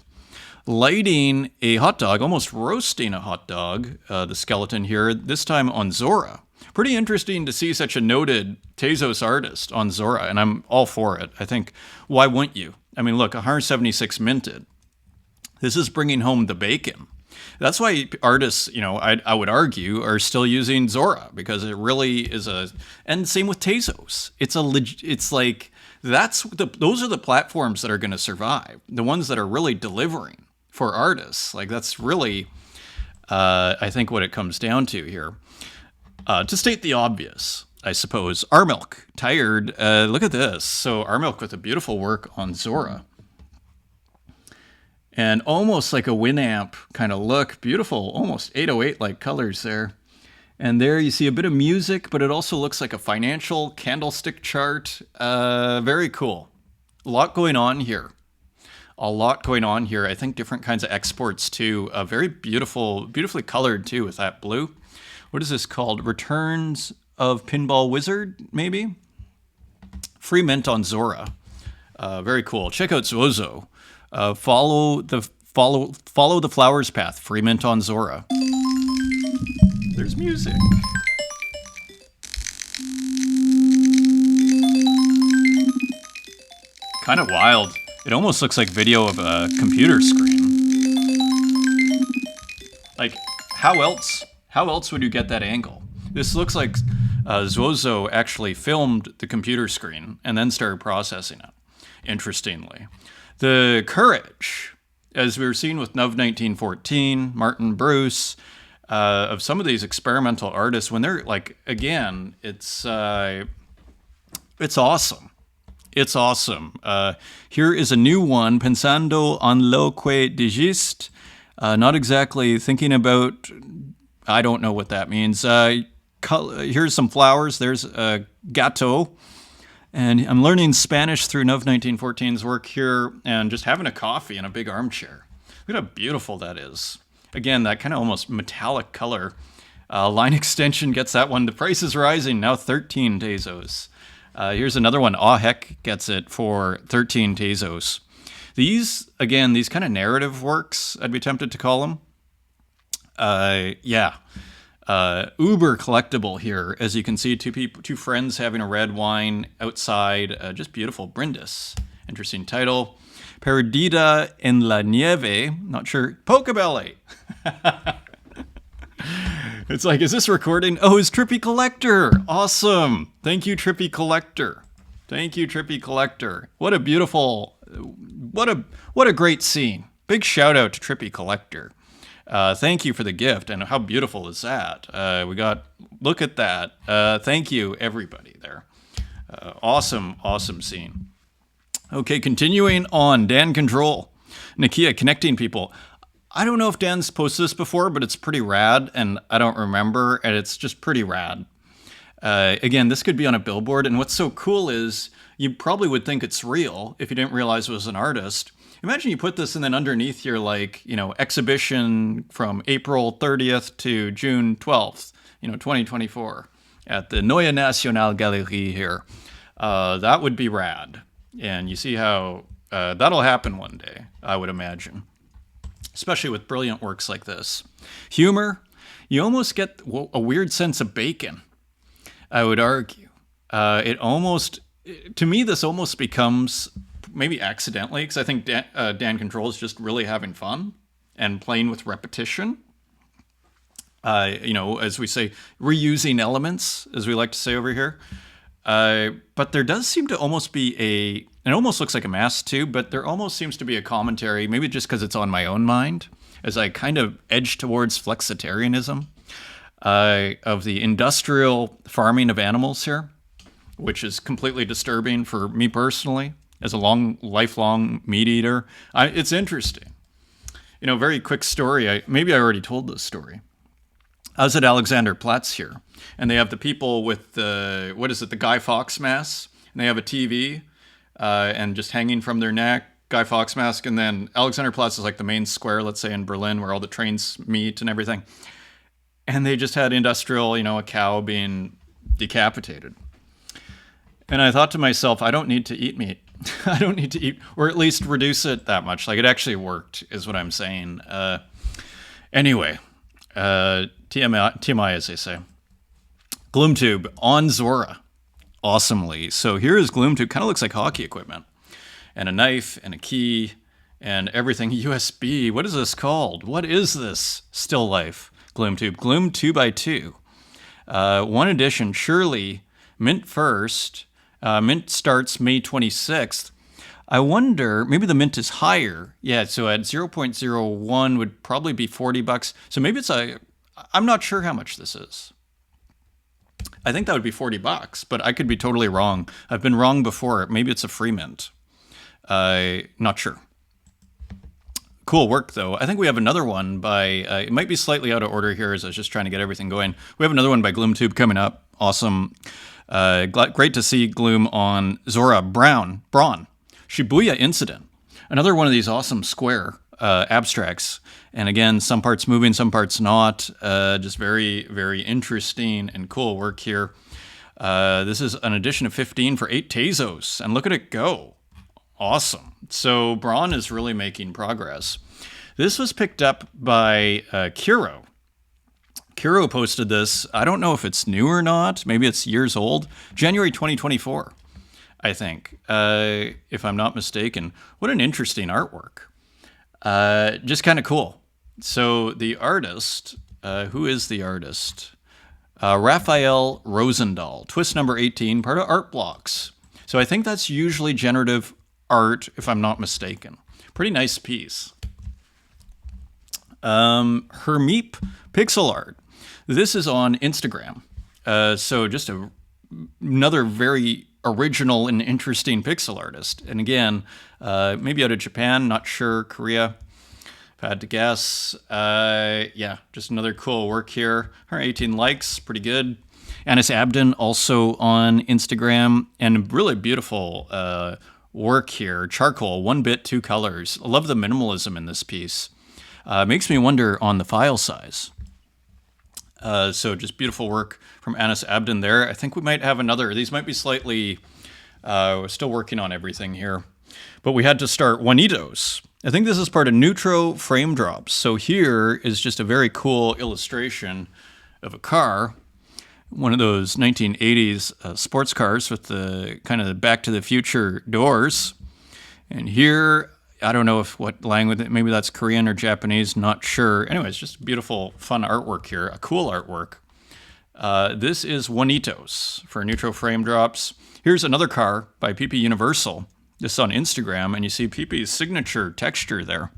Lighting a hot dog, almost roasting a hot dog, the skeleton here, this time on Zora. Pretty interesting to see such a noted Tezos artist on Zora, and I'm all for it. I think, why wouldn't you? I mean, look, 176 minted. This is bringing home the bacon. That's why artists, I would argue, are still using Zora, because it really is and same with Tezos. It's like, those are the platforms that are going to survive. The ones that are really delivering for artists. Like, that's really, I think, what it comes down to here. To state the obvious, I suppose, Armilk, tired. Look at this. So Armilk with a beautiful work on Zora. And almost like a Winamp kind of look. Beautiful, almost 808-like colors there. And there you see a bit of music, but it also looks like a financial candlestick chart. Very cool. A lot going on here. I think different kinds of exports too. Very beautifully colored too with that blue. What is this called? Returns of Pinball Wizard, maybe? Free mint on Zora. Very cool. Check out Zozo. Follow the flowers path. Free mint on Zora. There's music. Kind of wild. It almost looks like video of a computer screen. Like, how else would you get that angle? This looks like Zozo actually filmed the computer screen and then started processing it, interestingly. The courage, as we were seeing with Nuv 1914, Martin Bruce, of some of these experimental artists, when they're like, again, it's awesome. It's awesome. Here is a new one, Pensando en lo que dijiste. Not exactly thinking about, I don't know what that means. Here's some flowers. There's a gato. And I'm learning Spanish through Nuv 1914's work here and just having a coffee in a big armchair. Look at how beautiful that is. Again, that kind of almost metallic color. Line extension gets that one. The price is rising, now 13 Tezos. Here's another one. Aw Heck gets it for 13 Tezos. These kind of narrative works, I'd be tempted to call them. Uber collectible here. As you can see, two friends having a red wine outside. Just beautiful. Brindis. Interesting title. Perdida en la nieve. Not sure. Pocobelli. It's like, is this recording? Oh, it's Trippy Collector. Awesome. Thank you, Trippy Collector. What a beautiful, what a great scene. Big shout out to Trippy Collector. Thank you for the gift. And how beautiful is that? Look at that. Thank you, everybody there. Awesome scene. Okay, continuing on. Dan Control. Nakia, connecting people. I don't know if Dan's posted this before, but it's pretty rad, and I don't remember, and it's just pretty rad. Again, this could be on a billboard, and what's so cool is you probably would think it's real if you didn't realize it was an artist. Imagine you put this and then underneath you're like, exhibition from April 30th to June 12th, 2024 at the Neue National Galerie here. That would be rad. And you see how that'll happen one day, I would imagine. Especially with brilliant works like this. Humor, you almost get a weird sense of bacon, I would argue. To me, this almost becomes, maybe accidentally, because I think Dan Control is just really having fun and playing with repetition. As we say, reusing elements, as we like to say over here. But there does seem to almost be it almost looks like a mask too, but there almost seems to be a commentary, maybe just because it's on my own mind, as I kind of edge towards flexitarianism, of the industrial farming of animals here, which is completely disturbing for me personally, as a lifelong meat eater. It's interesting. Very quick story. Maybe I already told this story. I was at Alexanderplatz here, and they have the people with the Guy Fawkes mask, and they have a TV, and just hanging from their neck, Guy Fawkes mask, and then Alexanderplatz is like the main square, let's say in Berlin, where all the trains meet and everything. And they just had industrial, a cow being decapitated. And I thought to myself, I don't need to eat meat. I don't need to eat, or at least reduce it that much. Like, it actually worked, is what I'm saying. Anyway, TMI, as they say. Gloomtube on Zora. Awesomely. So here is Gloomtube. Kind of looks like hockey equipment. And a knife and a key and everything. USB. What is this called? What is this still life? Gloomtube. Gloom 2x2. One edition. Surely mint first. Mint starts May 26th. I wonder, maybe the mint is higher. Yeah, so at 0.01 would probably be $40. So maybe I'm not sure how much this is. I think that would be $40, but I could be totally wrong. I've been wrong before. Maybe it's a free mint. Not sure. Cool work, though. I think we have another one by, it might be slightly out of order here as I was just trying to get everything going. We have another one by Gloomtube coming up. Awesome. Great to see Gloom on Zora. Braun. Shibuya Incident. Another one of these awesome square abstracts. And again, some parts moving, some parts not. Just very, very interesting and cool work here. This is an edition of 15 for 8 Tezos. And look at it go. Awesome. So Braun is really making progress. This was picked up by Kuro. Kuro posted this. I don't know if it's new or not. Maybe it's years old. January 2024, I think, if I'm not mistaken. What an interesting artwork. Just kind of cool. So the artist, who is the artist? Raphael Rosendahl, twist number 18, part of Art Blocks. So I think that's usually generative art, if I'm not mistaken. Pretty nice piece. Hermeep Pixel Art. This is on Instagram. So just another very original and interesting pixel artist. And again, maybe out of Japan, not sure, Korea. If I had to guess. Yeah, just another cool work here. 118 likes, pretty good. Anis Abdin also on Instagram. And really beautiful work here. Charcoal, 1 bit, 2 colors. I love the minimalism in this piece. Makes me wonder on the file size. So just beautiful work from Anis Abdin there. I think we might have another. These might be slightly, we're still working on everything here. But we had to start Juanitos. I think this is part of Neutro Frame Drops. So here is just a very cool illustration of a car. One of those 1980s sports cars with the kind of Back to the Future doors. And here, I don't know what language, maybe that's Korean or Japanese, not sure. Anyways, just beautiful, fun artwork here, a cool artwork. This is Juanitos for Neutro Frame Drops. Here's another car by PP Universal. This is on Instagram, and you see PP's signature texture there.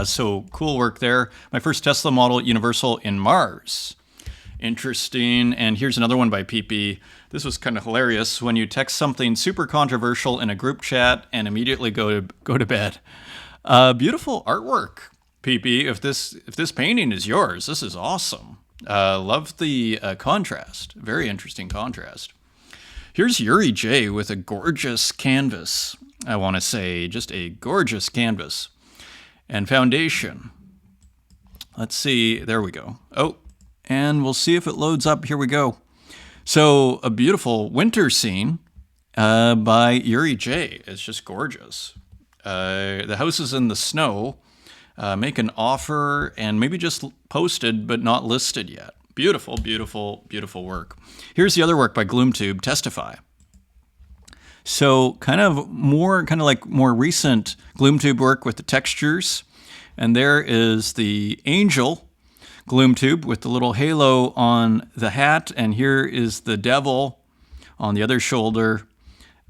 So cool work there. My first Tesla model, Universal in Mars. Interesting. And here's another one by PP. This was kind of hilarious when you text something super controversial in a group chat and immediately go to bed. Beautiful artwork, PP. If this painting is yours, this is awesome. Love the contrast. Very interesting contrast. Here's Yuri J with a gorgeous canvas. I want to say just a gorgeous canvas. And foundation. Let's see. There we go. Oh, and we'll see if it loads up. Here we go. So a beautiful winter scene by Yuri J. It's just gorgeous. The house is in the snow. Make an offer and maybe just posted but not listed yet. Beautiful, beautiful, beautiful work. Here's the other work by Gloomtube, Testify. So kind of like more recent Gloomtube work with the textures. And there is the angel Gloomtube with the little halo on the hat. And here is the devil on the other shoulder.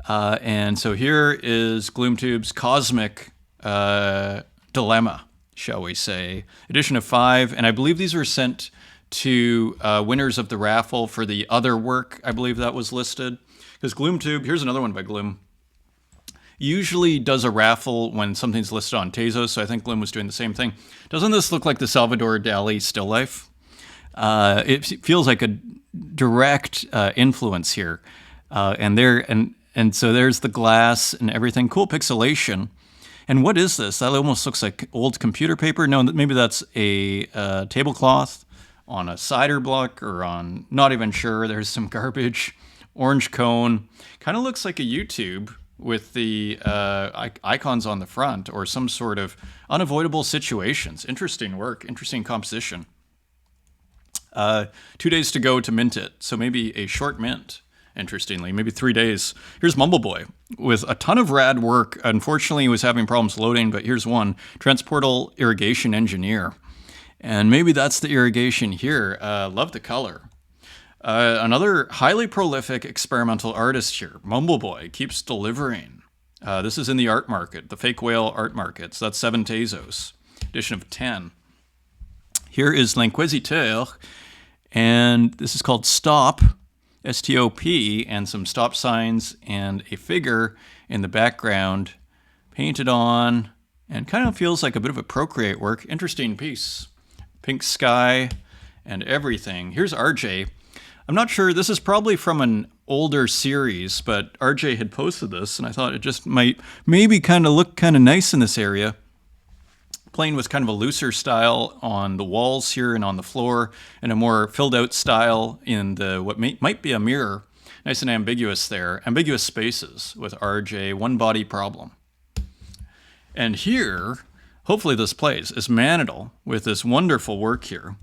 And so here is Gloomtube's cosmic dilemma, shall we say. Edition of 5. And I believe these were sent to winners of the raffle for the other work. I believe that was listed. Because Gloomtube, here's another one by Gloom, usually does a raffle when something's listed on Tezos, so I think Gloom was doing the same thing. Doesn't this look like the Salvador Dali still life? It feels like a direct influence here. And so there's the glass and everything. Cool pixelation. And what is this? That almost looks like old computer paper. No, maybe that's a tablecloth on a cider block or on, not even sure. There's some garbage. Orange cone. Kind of looks like a YouTube with the icons on the front or some sort of unavoidable situations. Interesting work. Interesting composition. 2 days to go to mint it. So maybe a short mint. Interestingly, maybe 3 days. Here's Mumbleboy with a ton of rad work. Unfortunately, he was having problems loading, but here's one. Transportal Irrigation Engineer. And maybe that's the irrigation here. Love the color. Another highly prolific experimental artist here. Mumbleboy keeps delivering. This is in the art market, the Fake Whale art market. So that's 7 Tezos, edition of 10. Here is L'Inquisiteur, and this is called Stop. S-T-O-P, and some stop signs and a figure in the background painted on, and kind of feels like a bit of a Procreate work. Interesting piece. Pink sky and everything. Here's RJ. I'm not sure, this is probably from an older series, but RJ had posted this, and I thought it just might maybe kind of look kind of nice in this area. Playing with kind of a looser style on the walls here and on the floor, and a more filled out style in the what might be a mirror. Nice and ambiguous there. Ambiguous spaces with RJ, one body problem. And here, hopefully this plays, is Manidal with this wonderful work here.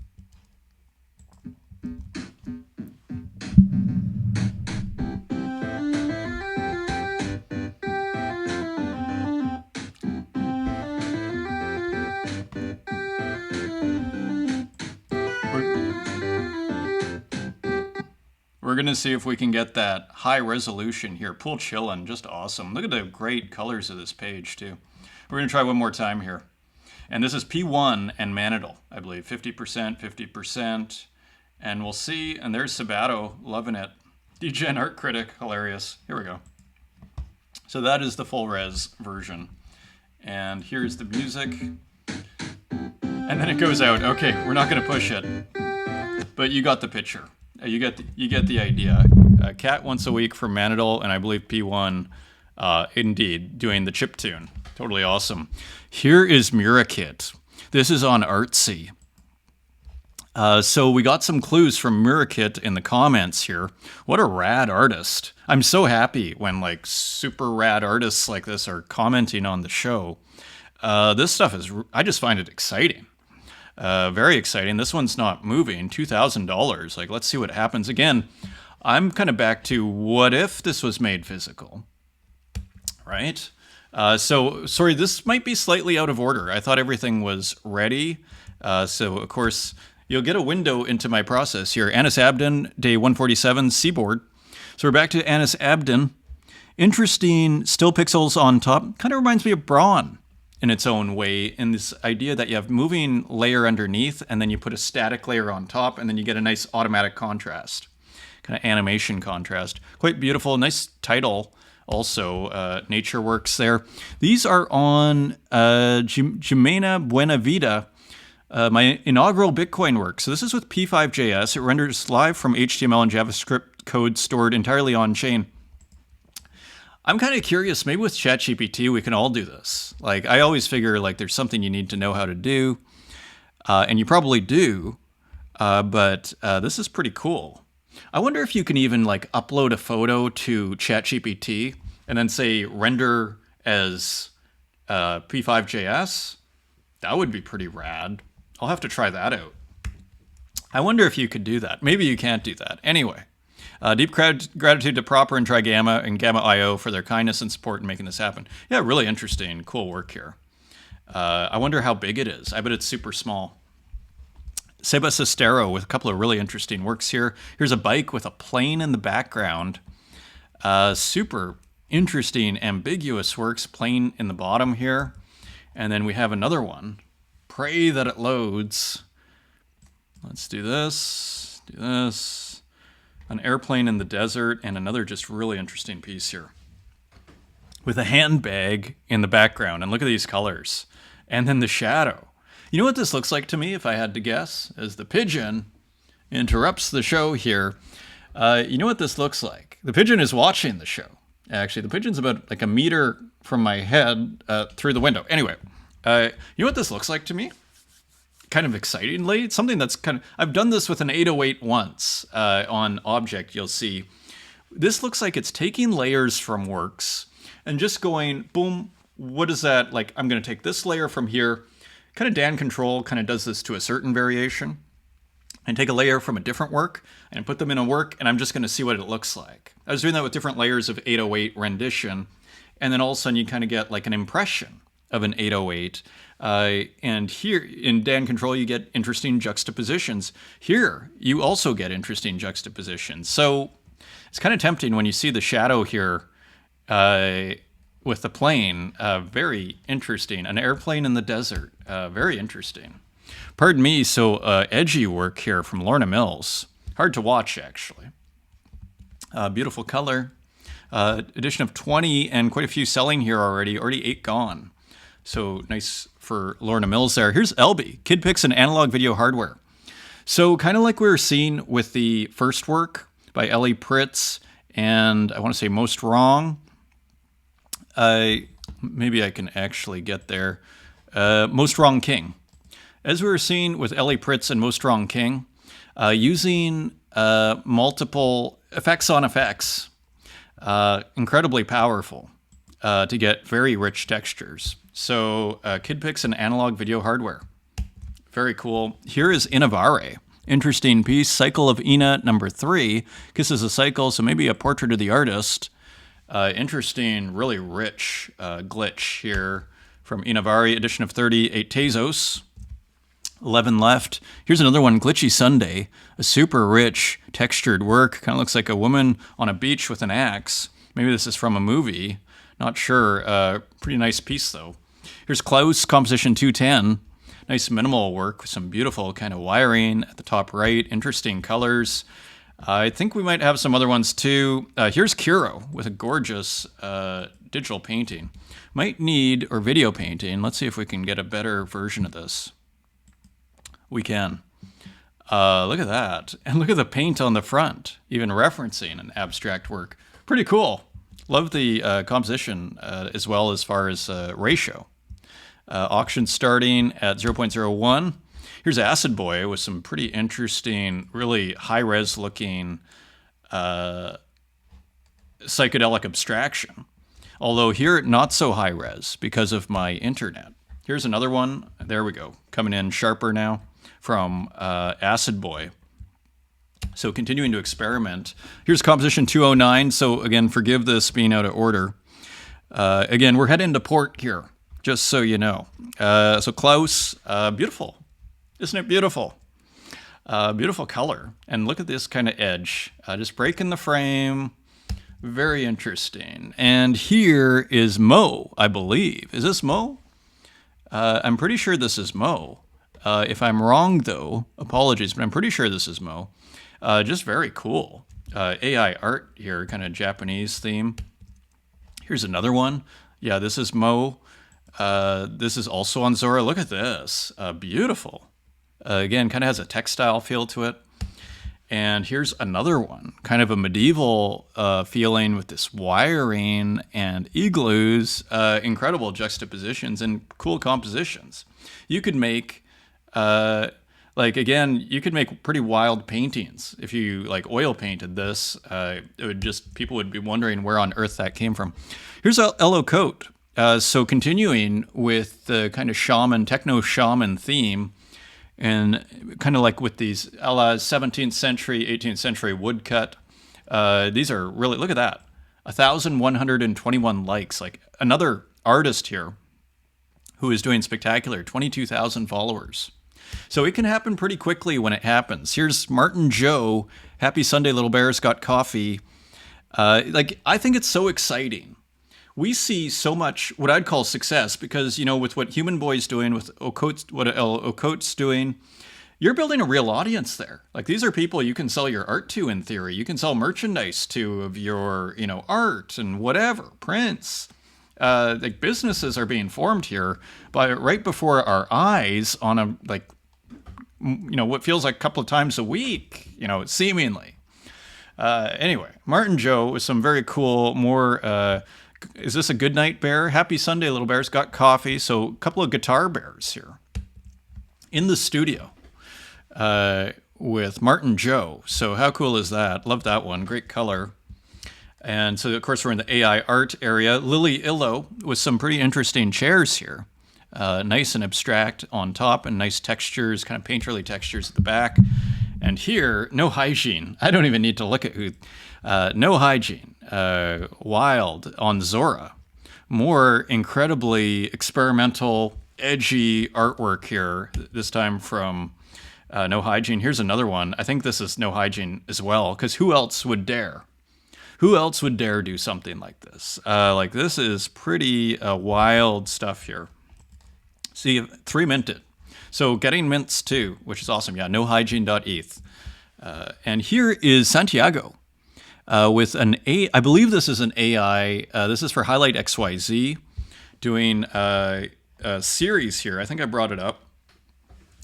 We're going to see if we can get that high resolution here. Pull chillin', just awesome. Look at the great colors of this page, too. We're going to try one more time here. And this is P1 and Manidal, I believe. 50%, 50%. And we'll see. And there's Sabato, loving it. DGen Art Critic, hilarious. Here we go. So that is the full res version. And here's the music. And then it goes out. Okay, we're not going to push it. But you got the picture. You get the idea. Cat once a week for Manidal, and I believe P1, indeed, doing the chiptune. Totally awesome. Here is Murakit. This is on Artsy. So we got some clues from Murakit in the comments here. What a rad artist. I'm so happy when like super rad artists like this are commenting on the show. This stuff is, I just find it exciting. Very exciting. This one's not moving. $2,000. Like, let's see what happens. Again, I'm kind of back to what if this was made physical, right? So, sorry, this might be slightly out of order. I thought everything was ready. So, of course, you'll get a window into my process here. Anis Abdin, day 147, Seaboard. So we're back to Anis Abdin. Interesting still pixels on top. Kind of reminds me of Braun in its own way, in this idea that you have moving layer underneath and then you put a static layer on top and then you get a nice automatic contrast, kind of animation contrast. Quite beautiful, nice title also, Nature Works there. These are on Jimena Buena Vida My inaugural Bitcoin work. So this is with P5.js. It renders live from HTML and JavaScript code stored entirely on-chain. I'm kind of curious, maybe with ChatGPT we can all do this. Like, I always figure like there's something you need to know how to do, and you probably do, but this is pretty cool. I wonder if you can even like upload a photo to ChatGPT and then say render as P5.js. That would be pretty rad. I'll have to try that out. I wonder if you could do that. Maybe you can't do that. Anyway. Deep gratitude to Proper and Trigamma and Gamma.io for their kindness and support in making this happen. Yeah, really interesting, cool work here. I wonder how big it is. I bet it's super small. Seba Sestero with a couple of really interesting works here. Here's a bike with a plane in the background. Super interesting, ambiguous works. Plane in the bottom here. And then we have another one. Pray that it loads. Let's do this. Do this. An airplane in the desert, and another just really interesting piece here. With a handbag in the background, and look at these colors. And then the shadow. You know what this looks like to me, if I had to guess? As the pigeon interrupts the show here. You know what this looks like? The pigeon is watching the show. Actually, the pigeon's about like a meter from my head through the window. Anyway, you know what this looks like to me? Kind of excitingly, something that's kind of, I've done this with an 808 once on Object, you'll see. This looks like it's taking layers from works and just going, boom, what is that? Like, I'm going to take this layer from here. Kind of Dan Control kind of does this to a certain variation. And take a layer from a different work and put them in a work, and I'm just going to see what it looks like. I was doing that with different layers of 808 rendition, and then all of a sudden you kind of get like an impression of an 808. And here in Dan Control, you get interesting juxtapositions. Here, you also get interesting juxtapositions. So it's kind of tempting when you see the shadow here with the plane. Very interesting. An airplane in the desert. Very interesting. Pardon me, so edgy work here from Lorna Mills. Hard to watch, actually. Beautiful color. Edition of 20 and quite a few selling here already. Already 8 gone. So nice for Lorna Mills there. Here's Elby, Kid Picks and Analog Video Hardware. So kind of like we were seeing with the first work by Ellie Pritz and I want to say Most Wrong. Maybe I can actually get there. Most Wrong King. As we were seeing with Ellie Pritz and Most Wrong King, using multiple effects on effects, incredibly powerful to get very rich textures. So Kid Picks and Analog Video Hardware. Very cool. Here is Innovare. Interesting piece. Cycle of Ina number 3. Kisses a cycle, so maybe a portrait of the artist. Interesting, really rich glitch here from Innovare, edition of 30, 8 Tezos. 11 left. Here's another one, Glitchy Sunday. A super rich textured work. Kind of looks like a woman on a beach with an axe. Maybe this is from a movie. Not sure. Pretty nice piece, though. Here's Klaus, composition 210. Nice minimal work with some beautiful kind of wiring at the top right. Interesting colors. I think we might have some other ones, too. Here's Kuro with a gorgeous digital painting. Might need, or video painting. Let's see if we can get a better version of this. We can. Look at that. And look at the paint on the front, even referencing an abstract work. Pretty cool. Love the composition as well as far as ratio. Auction starting at 0.01. Here's Acid Boy with some pretty interesting, really high-res looking psychedelic abstraction. Although here, not so high-res because of my internet. Here's another one. There we go. Coming in sharper now from Acid Boy. So continuing to experiment. Here's composition 209. So again, forgive this being out of order. Again, we're heading to port here, just so you know. So Klaus, beautiful. Isn't it beautiful? Beautiful color. And look at this kind of edge. Just breaking the frame. Very interesting. And here is Mo, I believe. Is this Mo? I'm pretty sure this is Mo. If I'm wrong, though, apologies, but I'm pretty sure this is Mo. Just very cool. AI art here, kind of Japanese theme. Here's another one. Yeah, this is Mo. This is also on Zora. Look at this. Beautiful. Again, kind of has a textile feel to it. And here's another one, kind of a medieval feeling with this wiring and igloos, incredible juxtapositions and cool compositions. You could make, you could make pretty wild paintings. If you like oil painted this, people would be wondering where on earth that came from. Here's a Elo coat. So continuing with the kind of techno shaman theme, and kind of like with these a la 17th century, 18th century woodcut. These are really, look at that. 1,121 likes. Like another artist here who is doing spectacular, 22,000 followers. So it can happen pretty quickly when it happens. Here's Martin Joe. Happy Sunday, Little Bears Got Coffee. I think it's so exciting. We see so much what I'd call success because, with what Human Boy's doing, with Ocote's doing, you're building a real audience there. Like these are people you can sell your art to in theory. You can sell merchandise to of your, art and whatever, prints. Businesses are being formed here right before our eyes on what feels like a couple of times a week, seemingly. Anyway, Martin Joe with some very cool, more... is this a good night bear? Happy Sunday, Little Bears Got Coffee. So a couple of guitar bears here in the studio with Martin Joe. So how cool is that? Love that one. Great color. And so, of course, we're in the AI art area. Lily Illo with some pretty interesting chairs here. Nice and abstract on top and nice textures, kind of painterly textures at the back. And here, no hygiene. I don't even need to look at who. No hygiene. Wild on Zora. More incredibly experimental, edgy artwork here, this time from No Hygiene. Here's another one. I think this is No Hygiene as well, because who else would dare? Who else would dare do something like this? This is pretty wild stuff here. See, 3 minted. So getting mints too, which is awesome. Yeah, nohygiene.eth. And here is Santiago. With I believe this is an AI. This is for Highlight XYZ, doing a series here. I think I brought it up.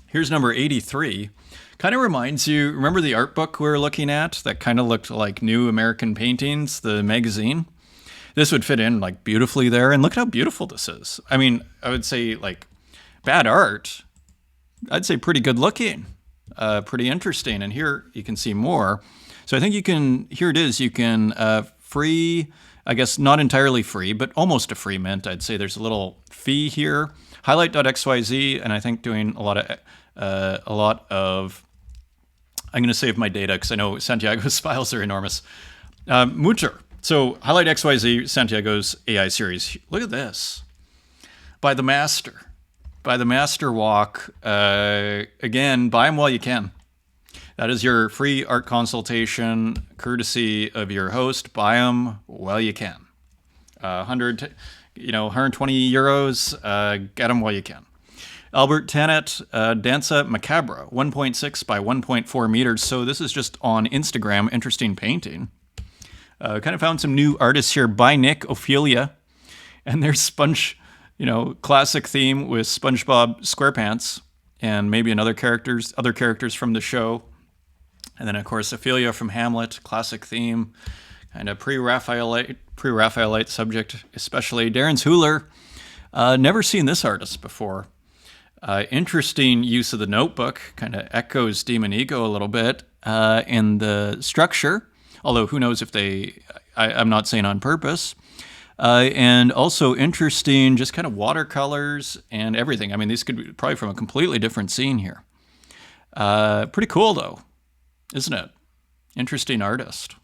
Here's number 83. Kind of reminds you, remember the art book we were looking at that kind of looked like New American Paintings, the magazine? This would fit in beautifully there. And look how beautiful this is. I mean, I would say bad art. I'd say pretty good looking, pretty interesting. And here you can see more. So I think here it is, you can free, I guess not entirely free, but almost a free mint. I'd say there's a little fee here. Highlight.xyz, and I think doing a lot of, I'm going to save my data because I know Santiago's files are enormous. Mutter. So Highlight XYZ, Santiago's AI series. Look at this. By the Master. By the Master Walk. Again, buy them while you can. That is your free art consultation, courtesy of your host. Buy them while you can. 120 euros. Get them while you can. Albert Tanet, Danza Macabra, 1.6 by 1.4 meters. So this is just on Instagram. Interesting painting. Kind of found some new artists here. By Nick, Ophelia, and there's Sponge. Classic theme with SpongeBob SquarePants and maybe other characters from the show. And then, of course, Ophelia from Hamlet, classic theme, kind of pre-Raphaelite subject, especially. Darren's Huler, never seen this artist before. Interesting use of the notebook, kind of echoes Demon Ego a little bit in the structure, although who knows if I'm not saying on purpose. And also interesting, just kind of watercolors and everything. I mean, these could be probably from a completely different scene here. Pretty cool, though, isn't it? Interesting artist.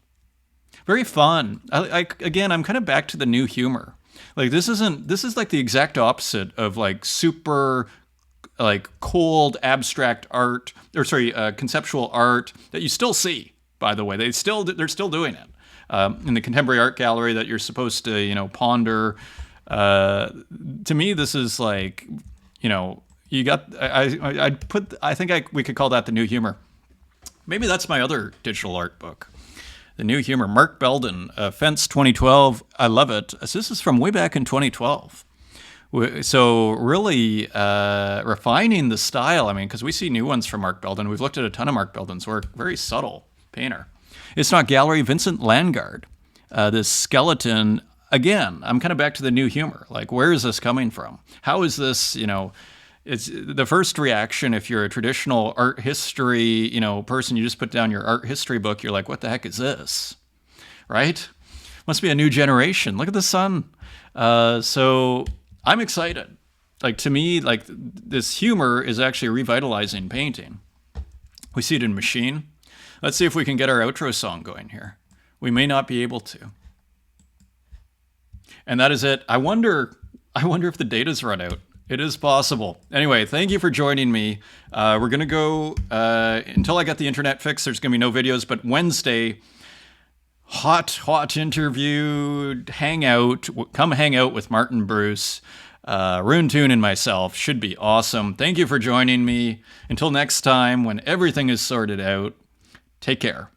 Very fun. Again, I'm kind of back to the new humor. This is the exact opposite of super cold abstract art, conceptual art that you still see, by the way. They're still doing it. In the Contemporary Art Gallery that you're supposed to, ponder. To me, this is we could call that the new humor. Maybe that's my other digital art book. The new humor. Mark Belden, Fence 2012. I love it. This is from way back in 2012. So really refining the style. I mean, because we see new ones from Mark Belden. We've looked at a ton of Mark Belden's work. Very subtle painter. It's Not Gallery, Vincent Landgard. This skeleton, again, I'm kind of back to the new humor. Like, where is this coming from? How is this, it's the first reaction if you're a traditional art history, person, you just put down your art history book, you're like, what the heck is this? Right? Must be a new generation. Look at the sun. So I'm excited. Like, to me, like, this humor is actually revitalizing painting. We see it in Machine. Let's see if we can get our outro song going here. We may not be able to. And that is it. I wonder if the data's run out. It is possible. Anyway, thank you for joining me. We're going to go, until I get the internet fixed, there's going to be no videos, but Wednesday, hot interview, come hang out with Martin Bruce, Rune Toon and myself. Should be awesome. Thank you for joining me. Until next time, when everything is sorted out, take care.